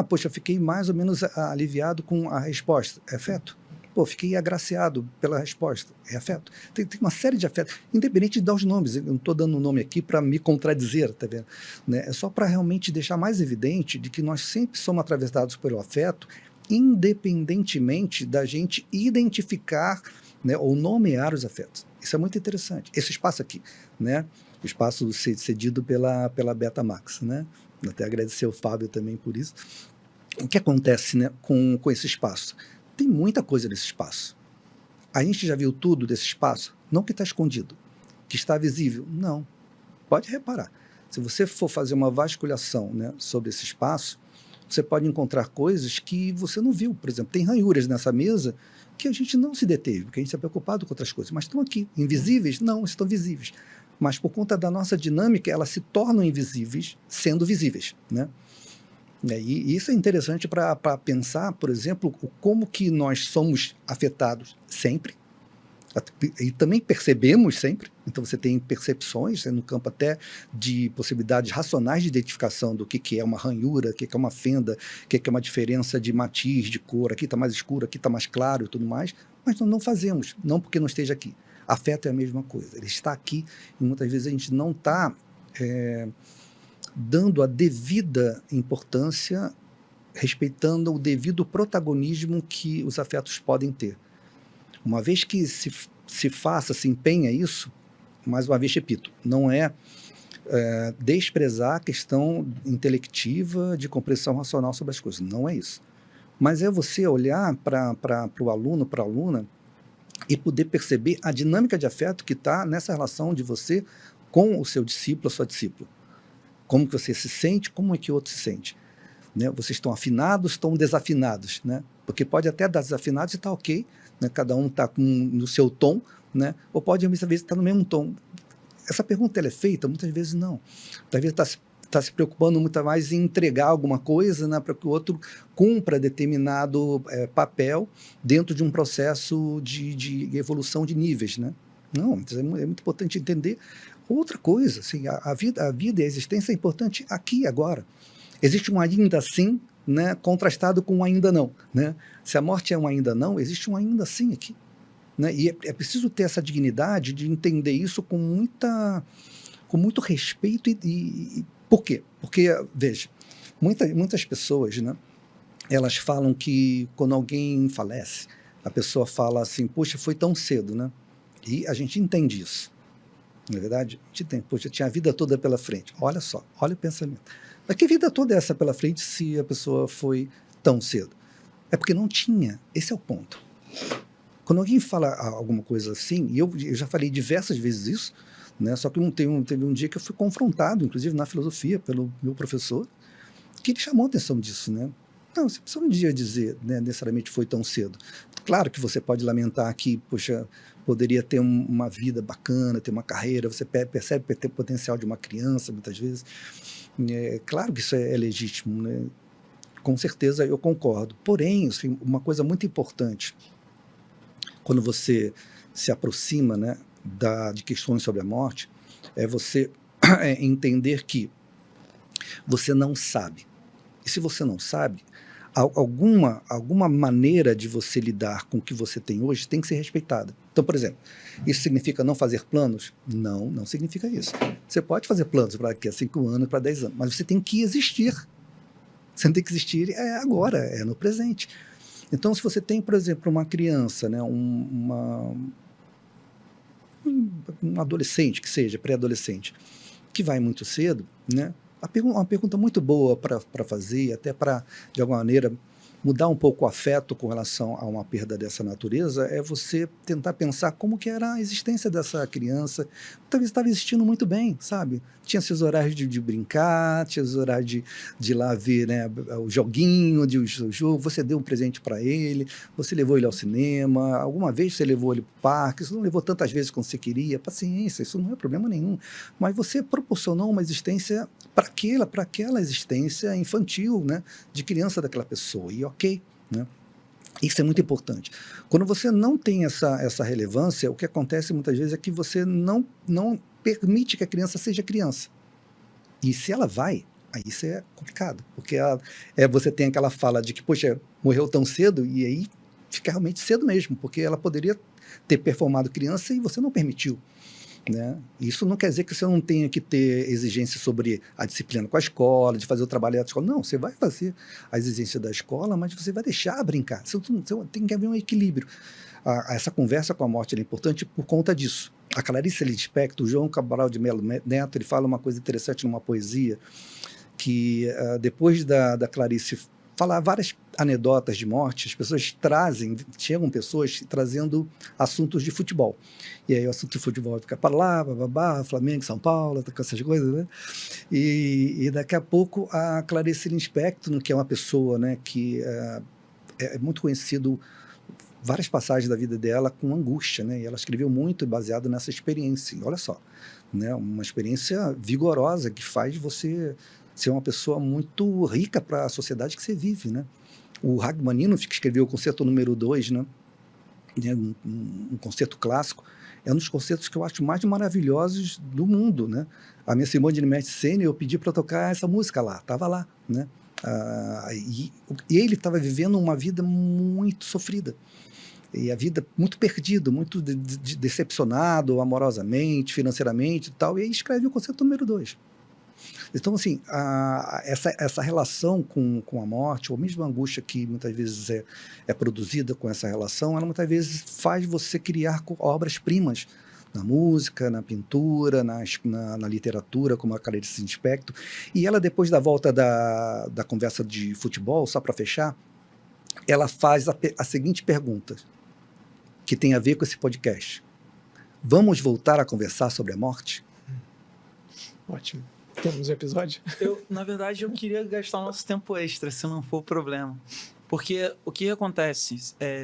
Speaker 3: Poxa, fiquei mais ou menos aliviado com a resposta. É afeto. Fiquei agraciado pela resposta. É afeto. Tem uma série de afetos, independente de dar os nomes. Eu não estou dando um nome aqui para me contradizer, tá vendo? Né? É só para realmente deixar mais evidente de que nós sempre somos atravessados pelo afeto, independentemente da gente identificar, né, ou nomear os afetos. Isso é muito interessante. Esse espaço aqui, né, o espaço cedido pela Betamax, né? Até agradecer ao Fábio também por isso. O que acontece, né, com esse espaço? Tem muita coisa nesse espaço. A gente já viu tudo desse espaço? Não que está escondido, que está visível. Não. Pode reparar. Se você for fazer uma vasculhação, né, sobre esse espaço, você pode encontrar coisas que você não viu. Por exemplo, tem ranhuras nessa mesa que a gente não se deteve, porque a gente está preocupado com outras coisas, mas estão aqui. Invisíveis? Não, estão visíveis. Mas por conta da nossa dinâmica, elas se tornam invisíveis, sendo visíveis, né? E isso é interessante para pensar, por exemplo, como que nós somos afetados sempre, e também percebemos sempre. Então você tem percepções, né, no campo até de possibilidades racionais de identificação do que é uma ranhura, o que é uma fenda, o que é uma diferença de matiz, de cor, aqui está mais escuro, aqui está mais claro e tudo mais, mas nós não fazemos, não porque não esteja aqui. Afeto é a mesma coisa, ele está aqui e muitas vezes a gente não está dando a devida importância, respeitando o devido protagonismo que os afetos podem ter. Uma vez que se empenha isso, mais uma vez repito, não é desprezar a questão intelectiva de compreensão racional sobre as coisas. Não é isso. Mas é você olhar para o aluno, para a aluna, e poder perceber a dinâmica de afeto que está nessa relação de você com o seu discípulo, a sua discípula. Como que você se sente, como é que o outro se sente. Né? Vocês estão afinados, estão desafinados, né? Porque pode até dar desafinados e está ok, né? Cada um está no seu tom, né? Ou pode, muitas vezes, estar no mesmo tom. Essa pergunta ela é feita? Muitas vezes não. Muitas vezes está se preocupando muito mais em entregar alguma coisa, né, para que o outro cumpra determinado papel dentro de um processo de evolução de níveis. Né? Não, é muito importante entender outra coisa. Assim, a vida e a existência é importante aqui e agora. Existe um ainda assim, né, contrastado com um ainda não. Né? Se a morte é um ainda não, existe um ainda sim aqui. Né? E é preciso ter essa dignidade de entender isso com muito respeito. Por quê? Porque, veja, muitas pessoas, né, elas falam que quando alguém falece, a pessoa fala assim, poxa, foi tão cedo, né? E a gente entende isso. Não é verdade? A gente entende, poxa, tinha a vida toda pela frente. Olha só, olha o pensamento. Mas que vida toda é essa pela frente se a pessoa foi tão cedo? É porque não tinha. Esse é o ponto. Quando alguém fala alguma coisa assim, e eu já falei diversas vezes isso, né, só que teve um dia que eu fui confrontado, inclusive na filosofia, pelo meu professor, que ele chamou a atenção disso. Né? Não, você não devia dizer, né, necessariamente foi tão cedo. Claro que você pode lamentar que, poxa, poderia ter uma vida bacana, ter uma carreira, você percebe ter o potencial de uma criança, muitas vezes. Claro que isso é legítimo, né? Com certeza eu concordo. Porém, assim, uma coisa muito importante, quando você se aproxima, né, de questões sobre a morte, é você entender que você não sabe. E se você não sabe, alguma maneira de você lidar com o que você tem hoje tem que ser respeitada. Então, por exemplo, isso significa não fazer planos? Não, não significa isso. Você pode fazer planos para daqui a 5 anos, para 10 anos, mas você tem que existir. Você tem que existir agora, é no presente. Então, se você tem, por exemplo, uma criança, né, um adolescente, que seja, pré-adolescente, que vai muito cedo, né, uma pergunta muito boa para fazer, até para, de alguma maneira, mudar um pouco o afeto com relação a uma perda dessa natureza, é você tentar pensar como que era a existência dessa criança. Talvez estava existindo muito bem, sabe? Tinha seus horários de brincar, tinha os horários de ir lá ver, né, o joguinho, o jogo, você deu um presente para ele, você levou ele ao cinema, alguma vez você levou ele para o parque, você não levou tantas vezes como você queria, paciência, isso não é problema nenhum. Mas você proporcionou uma existência para aquela existência infantil, né, de criança daquela pessoa. E ok, né? Isso é muito importante. Quando você não tem essa relevância, o que acontece muitas vezes é que você não permite que a criança seja criança. E se ela vai, aí isso é complicado, porque você tem aquela fala de que, poxa, morreu tão cedo, e aí fica realmente cedo mesmo, porque ela poderia ter performado criança e você não permitiu. Né? Isso não quer dizer que você não tenha que ter exigência sobre a disciplina com a escola, de fazer o trabalho da escola. Não, você vai fazer a exigência da escola, mas você vai deixar brincar. Você tem que haver um equilíbrio. Essa conversa com a morte é importante por conta disso. A Clarice Lispector, o João Cabral de Melo Neto, ele fala uma coisa interessante numa poesia, que depois da Clarice falar várias anedotas de morte, as pessoas chegam pessoas trazendo assuntos de futebol. E aí o assunto de futebol fica para lá, babá, Flamengo, São Paulo, com essas coisas, né? E daqui a pouco a Clarice Lispector, que é uma pessoa, né, que é muito conhecido, várias passagens da vida dela com angústia, né? E ela escreveu muito baseado nessa experiência. E olha só, né? Uma experiência vigorosa que faz você ser uma pessoa muito rica para a sociedade que você vive, né? O Rachmaninoff, que escreveu o concerto número 2, né? Um concerto clássico, é um dos concertos que eu acho mais maravilhosos do mundo, né? A minha cerimônia de mestre sênior, eu pedi para tocar essa música lá, estava lá, né? E ele estava vivendo uma vida muito sofrida, e a vida muito perdido, muito decepcionado amorosamente, financeiramente e tal, e aí escreve o concerto número 2. Então, assim, essa relação com a morte, ou mesmo a angústia que muitas vezes é produzida com essa relação, ela muitas vezes faz você criar obras-primas na música, na pintura, na literatura, como a Clarice Lispector. E ela, depois da volta da conversa de futebol, só para fechar, ela faz a seguinte pergunta, que tem a ver com esse podcast. Vamos voltar a conversar sobre a morte?
Speaker 1: Ótimo. Temos um episódio?
Speaker 2: Na verdade, eu queria gastar o nosso tempo extra, se não for problema. Porque o que acontece,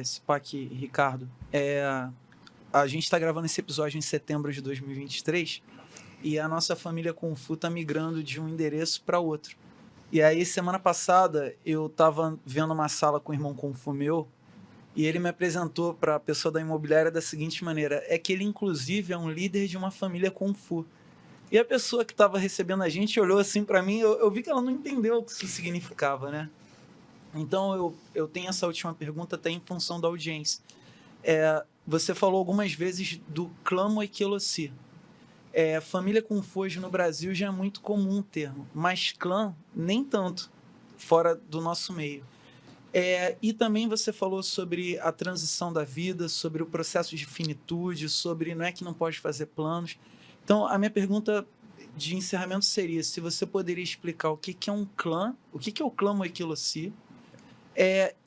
Speaker 2: Sipak e Ricardo, a gente está gravando esse episódio em setembro de 2023 e a nossa família Kung Fu está migrando de um endereço para outro. E aí, semana passada, eu estava vendo uma sala com o irmão Kung Fu meu e ele me apresentou para a pessoa da imobiliária da seguinte maneira, é que ele, inclusive, é um líder de uma família Kung Fu. E a pessoa que estava recebendo a gente olhou assim para mim, eu vi que ela não entendeu o que isso significava, né? Então, eu tenho essa última pergunta até em função da audiência. Você falou algumas vezes do clã Moikilossi. Família Kung Fu hoje no Brasil já é muito comum o termo, mas clã nem tanto, fora do nosso meio. E também você falou sobre a transição da vida, sobre o processo de finitude, sobre não é que não pode fazer planos. Então, a minha pergunta de encerramento seria se você poderia explicar o que é um clã, o que é o clã Moikilossi,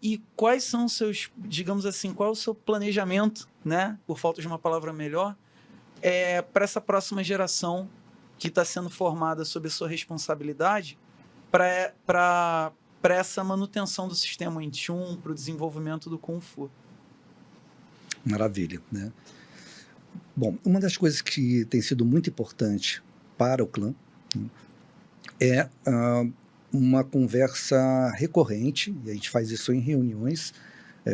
Speaker 2: e quais são os seus, digamos assim, qual é o seu planejamento, né, por falta de uma palavra melhor, para essa próxima geração que está sendo formada sob a sua responsabilidade para essa manutenção do sistema Wing Chun, para o desenvolvimento do Kung Fu.
Speaker 3: Maravilha, né? Bom, uma das coisas que tem sido muito importante para o clã é uma conversa recorrente, e a gente faz isso em reuniões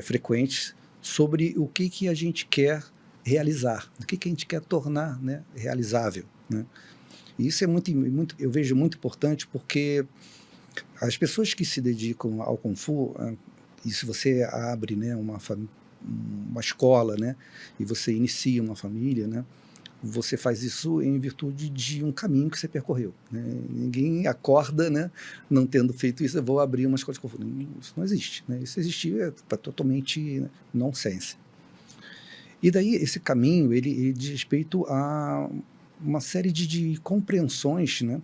Speaker 3: frequentes, sobre o que a gente quer realizar, o que a gente quer tornar, né, realizável, né? E isso é muito, eu vejo muito importante porque as pessoas que se dedicam ao Kung Fu, e se você abre, né, uma escola, né, e você inicia uma família, né, você faz isso em virtude de um caminho que você percorreu, né? Ninguém acorda, né, não tendo feito isso, eu vou abrir uma escola de Kung Fu. Isso não existe, né? Isso existir é totalmente nonsense. E daí esse caminho ele diz respeito a uma série de compreensões, né,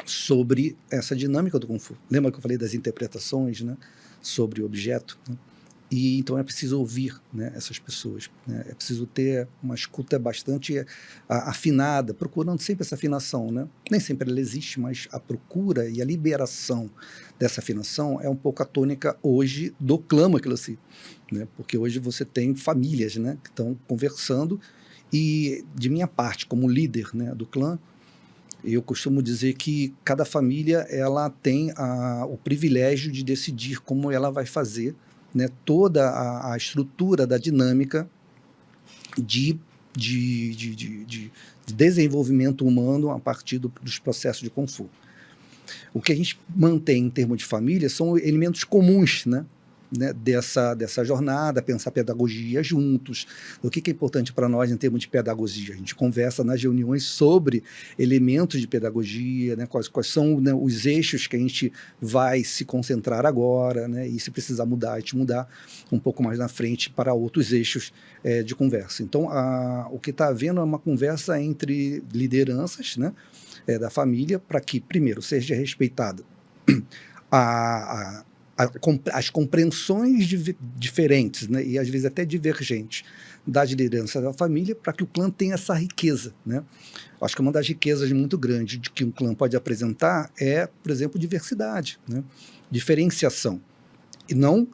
Speaker 3: sobre essa dinâmica do Kung Fu. Lembra que eu falei das interpretações, né, sobre o objeto, né? E então é preciso ouvir, né, essas pessoas, né? É preciso ter uma escuta bastante afinada, procurando sempre essa afinação, né? Nem sempre ela existe, mas a procura e a liberação dessa afinação é um pouco a tônica hoje do clã Moikilossi, né? Porque hoje você tem famílias, né, que estão conversando e, de minha parte, como líder, né, do clã, eu costumo dizer que cada família ela tem o privilégio de decidir como ela vai fazer, né, toda a estrutura da dinâmica de desenvolvimento humano a partir dos processos de Kung Fu. O que a gente mantém em termos de família são elementos comuns, né, dessa jornada, pensar pedagogia juntos. O que é importante para nós em termos de pedagogia? A gente conversa nas reuniões sobre elementos de pedagogia, né, quais são, né, os eixos que a gente vai se concentrar agora, né, e se precisar mudar, a gente mudar um pouco mais na frente para outros eixos de conversa. Então, o que está havendo é uma conversa entre lideranças, né, da família, para que, primeiro, seja respeitada as compreensões diferentes, né, e às vezes até divergentes das lideranças da família, para que o clã tenha essa riqueza, né? Acho que uma das riquezas muito grandes de que um clã pode apresentar é, por exemplo, diversidade, né? Diferenciação, e não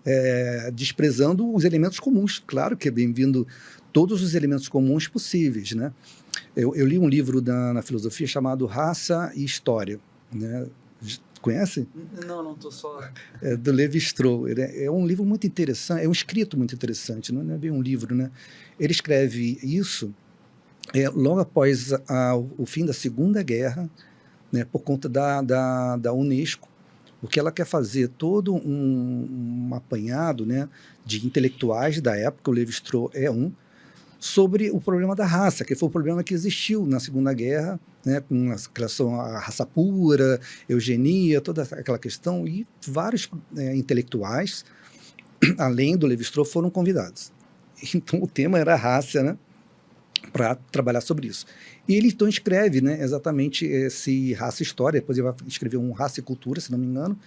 Speaker 3: desprezando os elementos comuns. Claro que é bem-vindo todos os elementos comuns possíveis, né? Eu li um livro na filosofia chamado Raça e História, né? Conhece?
Speaker 2: Não estou só...
Speaker 3: do Levi-Strauss. É um livro muito interessante, é um escrito muito interessante, não é bem um livro, né? Ele escreve isso logo após o fim da Segunda Guerra, né, por conta da Unesco, porque ela quer fazer todo um apanhado, né, de intelectuais da época, o Levi-Strauss é um, sobre o problema da raça, que foi o problema que existiu na Segunda Guerra, né, com relação à raça pura, eugenia, toda aquela questão, e vários intelectuais, além do Levi-Strauss, foram convidados. Então o tema era raça, né? para trabalhar sobre isso. E ele então escreve, né, exatamente esse Raça e História, depois ele vai escrever um Raça e Cultura, se não me engano,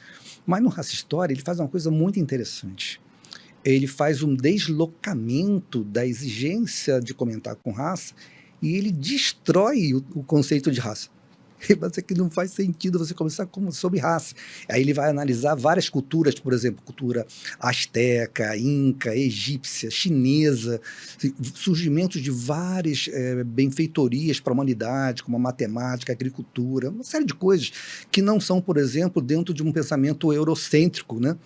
Speaker 3: mas no Raça e História ele faz uma coisa muito interessante. Ele faz um deslocamento da exigência de comentar com raça e ele destrói o conceito de raça. Mas é que não faz sentido você começar sobre raça. Aí ele vai analisar várias culturas, por exemplo, cultura asteca, inca, egípcia, chinesa, surgimentos de várias benfeitorias para a humanidade, como a matemática, a agricultura, uma série de coisas que não são, por exemplo, dentro de um pensamento eurocêntrico, né?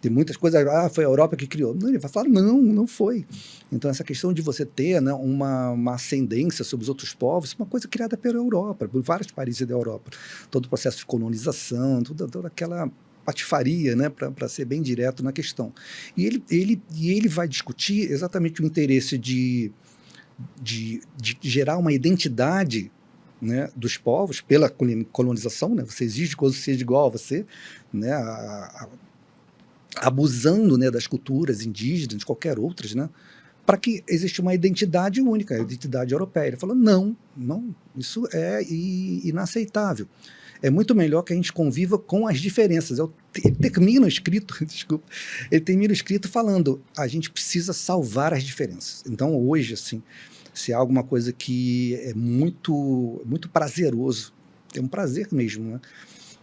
Speaker 3: Tem muitas coisas, foi a Europa que criou. Não, ele vai falar, não foi. Então, essa questão de você ter, né, uma ascendência sobre os outros povos, uma coisa criada pela Europa, por vários países da Europa. Todo o processo de colonização, toda aquela patifaria, né, para ser bem direto na questão. E ele vai discutir exatamente o interesse de gerar uma identidade, né, dos povos pela colonização, né? Você exige que seja igual a você, né? Abusando, né, das culturas indígenas, de qualquer outras, né, para que exista uma identidade única, a identidade europeia. Ele falou, não, isso é inaceitável. É muito melhor que a gente conviva com as diferenças. Ele termina o escrito, desculpa, ele termina o escrito falando, a gente precisa salvar as diferenças. Então, hoje, assim, se há alguma coisa que é muito, muito prazeroso, é um prazer mesmo, né,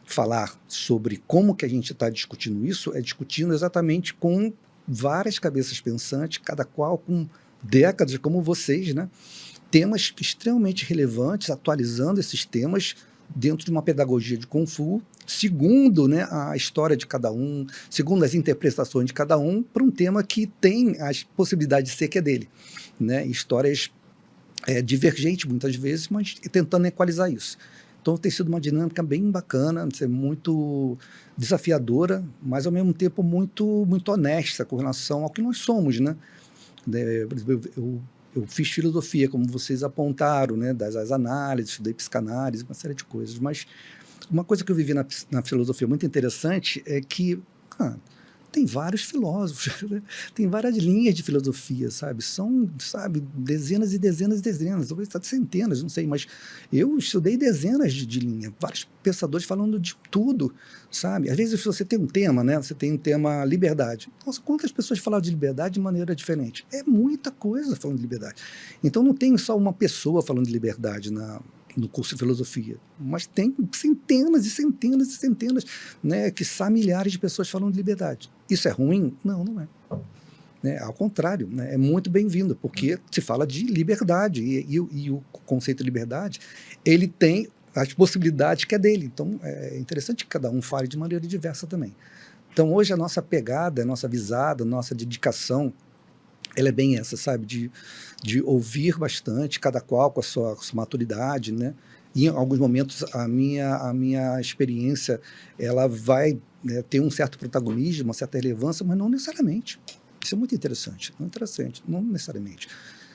Speaker 3: falar sobre como que a gente está discutindo isso, é discutindo exatamente com várias cabeças pensantes, cada qual com décadas, como vocês, né? Temas extremamente relevantes, atualizando esses temas dentro de uma pedagogia de Kung Fu, segundo, né, a história de cada um, segundo as interpretações de cada um, para um tema que tem as possibilidades de ser que é dele, né? Histórias divergentes muitas vezes, mas tentando equalizar isso. Então tem sido uma dinâmica bem bacana, muito desafiadora, mas ao mesmo tempo muito, muito honesta com relação ao que nós somos, né? Eu fiz filosofia, como vocês apontaram, né? Das análises, estudei psicanálise, uma série de coisas, mas uma coisa que eu vivi na filosofia muito interessante é que tem vários filósofos, né? Tem várias linhas de filosofia, sabe? São, sabe, dezenas e dezenas e dezenas, talvez centenas, não sei, mas eu estudei dezenas de linhas, vários pensadores falando de tudo, sabe? Às vezes você tem um tema, né? Você tem um tema liberdade. Nossa, quantas pessoas falam de liberdade de maneira diferente? É muita coisa falando de liberdade. Então não tem só uma pessoa falando de liberdade no curso de filosofia, mas tem centenas e centenas e centenas, né, quiçá milhares de pessoas falando de liberdade. Isso é ruim? Não, não é. Né, ao contrário, né, é muito bem-vindo, porque se fala de liberdade, e o conceito de liberdade, ele tem as possibilidades que é dele. Então, é interessante que cada um fale de maneira diversa também. Então, hoje a nossa pegada, a nossa visada, a nossa dedicação, ela é bem essa, sabe? De ouvir bastante, cada qual com a sua maturidade, né? E em alguns momentos a minha experiência ela vai, né, ter um certo protagonismo, uma certa relevância, mas não necessariamente. Isso é muito interessante, não necessariamente.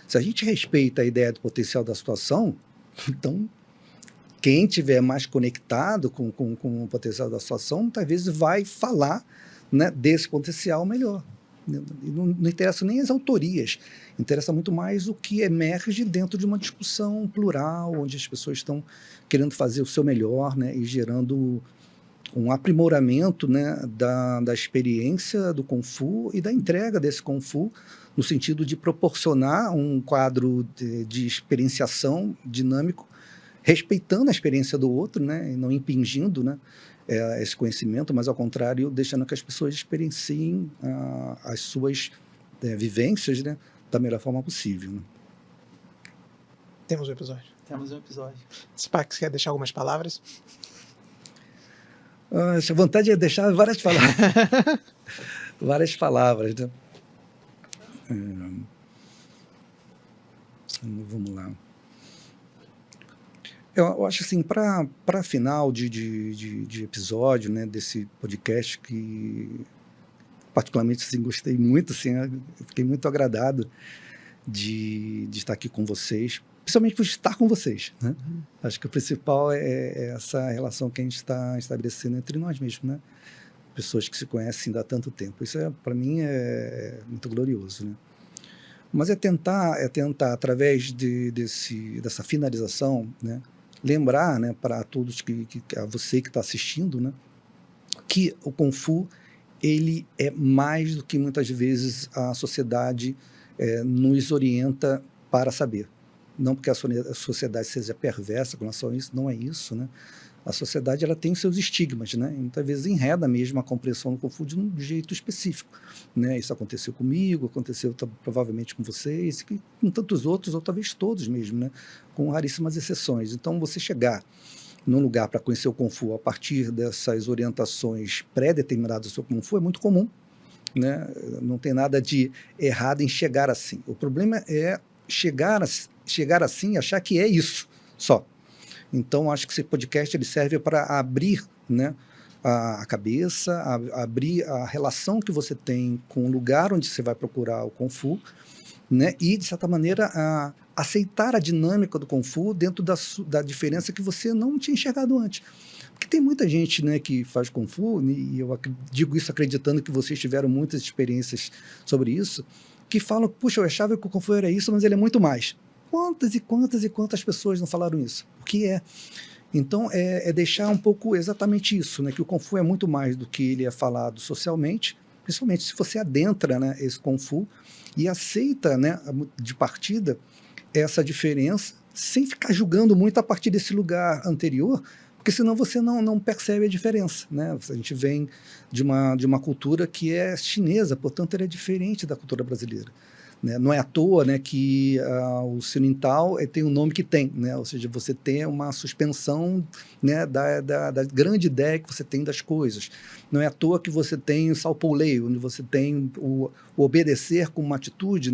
Speaker 3: Se a gente respeita a ideia do potencial da situação, então quem tiver mais conectado com o potencial da situação, talvez vai falar, né, desse potencial melhor. Não interessa nem as autorias, interessa muito mais o que emerge dentro de uma discussão plural, onde as pessoas estão querendo fazer o seu melhor, né, e gerando um aprimoramento, né, da experiência do Kung Fu e da entrega desse Kung Fu, no sentido de proporcionar um quadro de experienciação dinâmico, respeitando a experiência do outro, né, e não impingindo, né, esse conhecimento, mas ao contrário, deixando que as pessoas experienciem as suas vivências, né, da melhor forma possível. Né?
Speaker 1: Temos um episódio.
Speaker 2: Temos um episódio.
Speaker 1: Spax, quer deixar algumas palavras?
Speaker 3: A vontade é deixar várias palavras. Várias palavras. Né? Vamos lá. Eu acho assim, para final de episódio, né, desse podcast, que particularmente assim, gostei muito, assim, eu fiquei muito agradado de estar aqui com vocês, principalmente por estar com vocês. Né? Acho que o principal é essa relação que a gente está estabelecendo entre nós mesmos, né? Pessoas que se conhecem há tanto tempo. Isso, para mim, é muito glorioso. Né? Mas é tentar através dessa finalização, né, lembrar, né, para todos a você que está assistindo, né, que o Kung Fu ele é mais do que muitas vezes a sociedade nos orienta para saber. Não porque a sociedade seja perversa com relação a isso, não é isso, né? A sociedade ela tem os seus estigmas, né? E muitas vezes enreda mesmo a compreensão do Kung Fu de um jeito específico, né? Isso aconteceu comigo, aconteceu provavelmente com vocês, e com tantos outros, ou talvez todos mesmo, né? Com raríssimas exceções. Então, você chegar num lugar para conhecer o Kung Fu a partir dessas orientações pré-determinadas do seu Kung Fu é muito comum, né? Não tem nada de errado em chegar assim. O problema é chegar assim e achar que é isso só. Então, acho que esse podcast ele serve para abrir, né, a cabeça, abrir a relação que você tem com o lugar onde você vai procurar o Kung Fu, né, e, de certa maneira, aceitar a dinâmica do Kung Fu dentro da diferença que você não tinha enxergado antes. Porque tem muita gente, né, que faz Kung Fu, e eu digo isso acreditando que vocês tiveram muitas experiências sobre isso, que falam, puxa, eu achava que o Kung Fu era isso, mas ele é muito mais. Quantas e quantas e quantas pessoas não falaram isso? O que é? Então, é deixar um pouco exatamente isso, né? Que o Kung Fu é muito mais do que ele é falado socialmente, principalmente se você adentra, né, esse Kung Fu e aceita, né, de partida essa diferença, sem ficar julgando muito a partir desse lugar anterior, porque senão você não percebe a diferença, né? A gente vem de uma cultura que é chinesa, portanto, ela é diferente da cultura brasileira. Né? Não é à toa, né, que o Ocidental tem o nome que tem, né? Ou seja, você tem uma suspensão, né, da grande ideia que você tem das coisas. Não é à toa que você tem o Salpolei, onde você tem o obedecer com uma atitude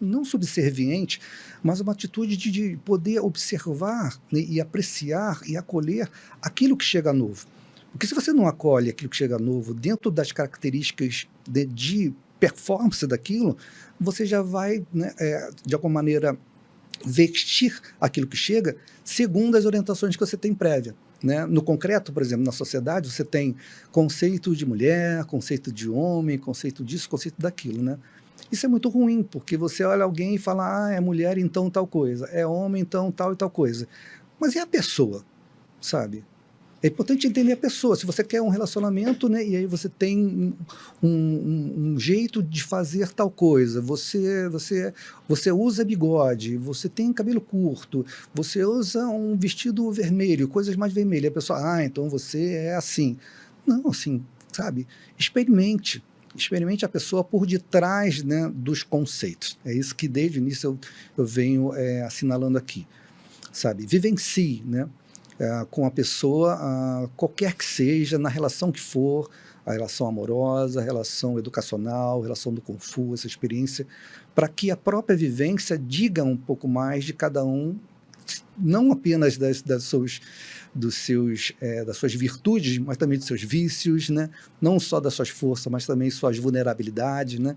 Speaker 3: não subserviente, mas uma atitude de poder observar, né, e apreciar e acolher aquilo que chega novo. Porque se você não acolhe aquilo que chega novo dentro das características de performance daquilo, você já vai, né, de alguma maneira, vestir aquilo que chega segundo as orientações que você tem prévia. Né? No concreto, por exemplo, na sociedade, você tem conceito de mulher, conceito de homem, conceito disso, conceito daquilo. Né? Isso é muito ruim, porque você olha alguém e fala, é mulher, então tal coisa, é homem, então tal e tal coisa. Mas e a pessoa, sabe? É importante entender a pessoa. Se você quer um relacionamento, né, e aí você tem um jeito de fazer tal coisa, você usa bigode, você tem cabelo curto, você usa um vestido vermelho, coisas mais vermelhas. A pessoa, então você é assim. Não, assim, sabe? Experimente a pessoa por detrás, né, dos conceitos. É isso que desde o início eu venho assinalando aqui. Sabe? Vivencie, né? Com a pessoa, qualquer que seja, na relação que for, a relação amorosa, a relação educacional, a relação do Kung Fu, essa experiência, para que a própria vivência diga um pouco mais de cada um, não apenas das suas virtudes, mas também dos seus vícios, né? Não só das suas forças, mas também suas vulnerabilidades. Né?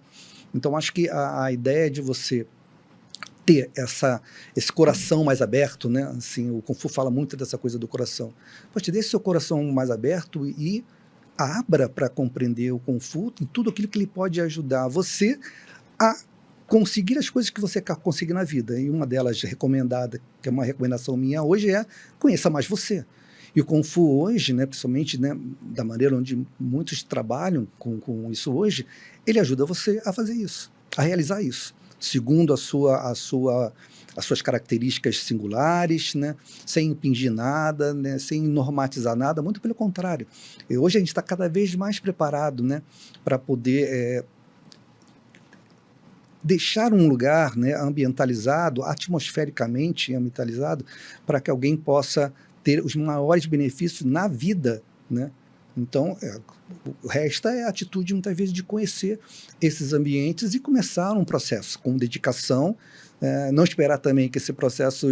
Speaker 3: Então, acho que a ideia de você ter esse coração mais aberto, né? Assim, o Kung Fu fala muito dessa coisa do coração. Pode ter seu coração mais aberto e abra para compreender o Kung Fu em tudo aquilo que ele pode ajudar você a conseguir as coisas que você quer conseguir na vida. E uma delas recomendada, que é uma recomendação minha hoje, é conheça mais você. E o Kung Fu hoje, né, principalmente, né, da maneira onde muitos trabalham com isso hoje, ele ajuda você a fazer isso, a realizar isso, segundo as suas características singulares, né? Sem impingir nada, né? Sem normatizar nada, muito pelo contrário. E hoje a gente está cada vez mais preparado, né, para poder deixar um lugar, né, ambientalizado, atmosfericamente ambientalizado, para que alguém possa ter os maiores benefícios na vida, né? Então, o resto é a atitude, muitas vezes, de conhecer esses ambientes e começar um processo com dedicação, não esperar também que esse processo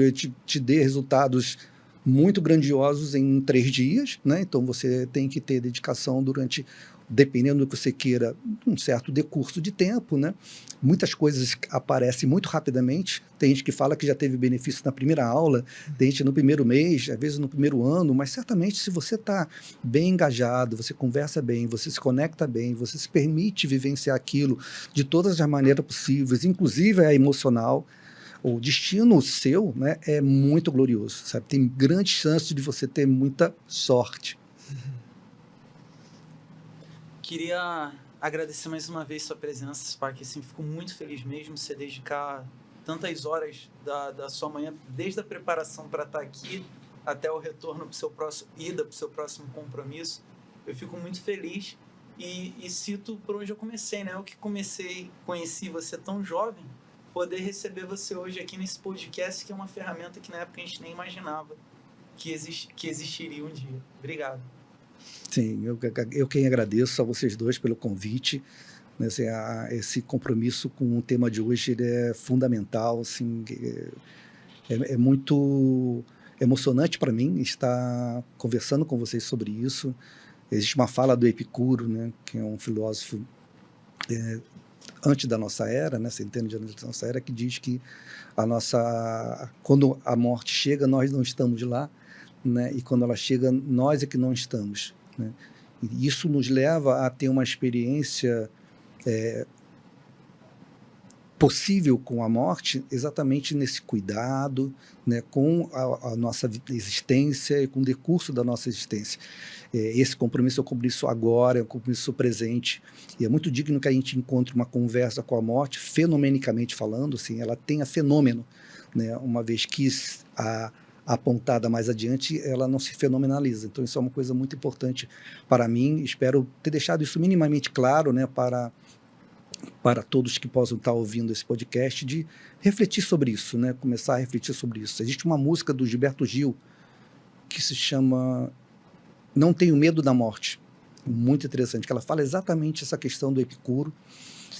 Speaker 3: te dê resultados muito grandiosos em 3 dias, né? Então, você tem que ter dedicação durante dependendo do que você queira, um certo decurso de tempo, né? Muitas coisas aparecem muito rapidamente. Tem gente que fala que já teve benefício na primeira aula, tem gente no primeiro mês, às vezes no primeiro ano, mas certamente se você está bem engajado, você conversa bem, você se conecta bem, você se permite vivenciar aquilo de todas as maneiras possíveis, inclusive a emocional, o destino seu, né, é muito glorioso, sabe? Tem grande chance de você ter muita sorte.
Speaker 2: Queria agradecer mais uma vez sua presença, Spark. Assim, fico muito feliz mesmo você dedicar tantas horas da sua manhã, desde a preparação para estar aqui até o retorno para o seu próximo ida, para o seu próximo compromisso. Eu fico muito feliz e cito por onde eu comecei, né? Eu que conheci você tão jovem, poder receber você hoje aqui nesse podcast, que é uma ferramenta que na época a gente nem imaginava que existiria um dia. Obrigado.
Speaker 3: Sim, eu quem agradeço a vocês dois pelo convite, né, assim, esse compromisso com o tema de hoje ele é fundamental, assim, é muito emocionante para mim estar conversando com vocês sobre isso. Existe uma fala do Epicuro, né, que é um filósofo antes da nossa era, né, centenas de anos da nossa era, que diz que quando a morte chega, nós não estamos lá, né, e quando ela chega, nós é que não estamos, né? E isso nos leva a ter uma experiência possível com a morte, exatamente nesse cuidado, né, com a nossa existência e com o decurso da nossa existência. Esse compromisso é um compromisso agora, é um compromisso presente, e é muito digno que a gente encontre uma conversa com a morte, fenomenicamente falando, assim, ela tenha fenômeno, né, uma vez que a apontada mais adiante, ela não se fenomenaliza. Então isso é uma coisa muito importante para mim. Espero ter deixado isso minimamente claro, né, para todos que possam estar ouvindo esse podcast, de refletir sobre isso, né, começar a refletir sobre isso. Existe uma música do Gilberto Gil que se chama Não Tenho Medo da Morte, muito interessante, que ela fala exatamente essa questão do Epicuro,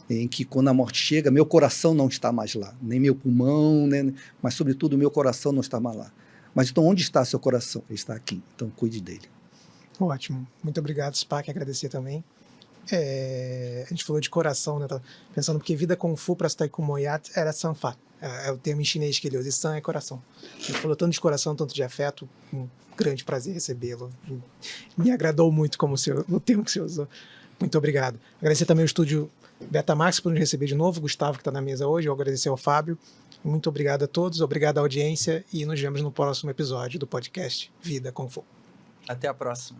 Speaker 3: em que quando a morte chega, meu coração não está mais lá, nem meu pulmão, né, mas sobretudo meu coração não está mais lá. Mas então onde está seu coração? Ele está aqui, então cuide dele.
Speaker 1: Ótimo, muito obrigado, Spark, agradecer também. A gente falou de coração, né? Tava pensando porque vida Kung Fu para Taiku Moyat era Sanfa. É o termo em chinês que ele usa. E San é coração. A gente falou tanto de coração, tanto de afeto. Um grande prazer recebê-lo. Me agradou muito o termo que você usou. Muito obrigado. Agradecer também ao estúdio Betamax por nos receber de novo. Gustavo, que está na mesa hoje. Eu agradecer ao Fábio. Muito obrigado a todos. Obrigado à audiência. E nos vemos no próximo episódio do podcast Vida Kung Fu.
Speaker 2: Até a próxima.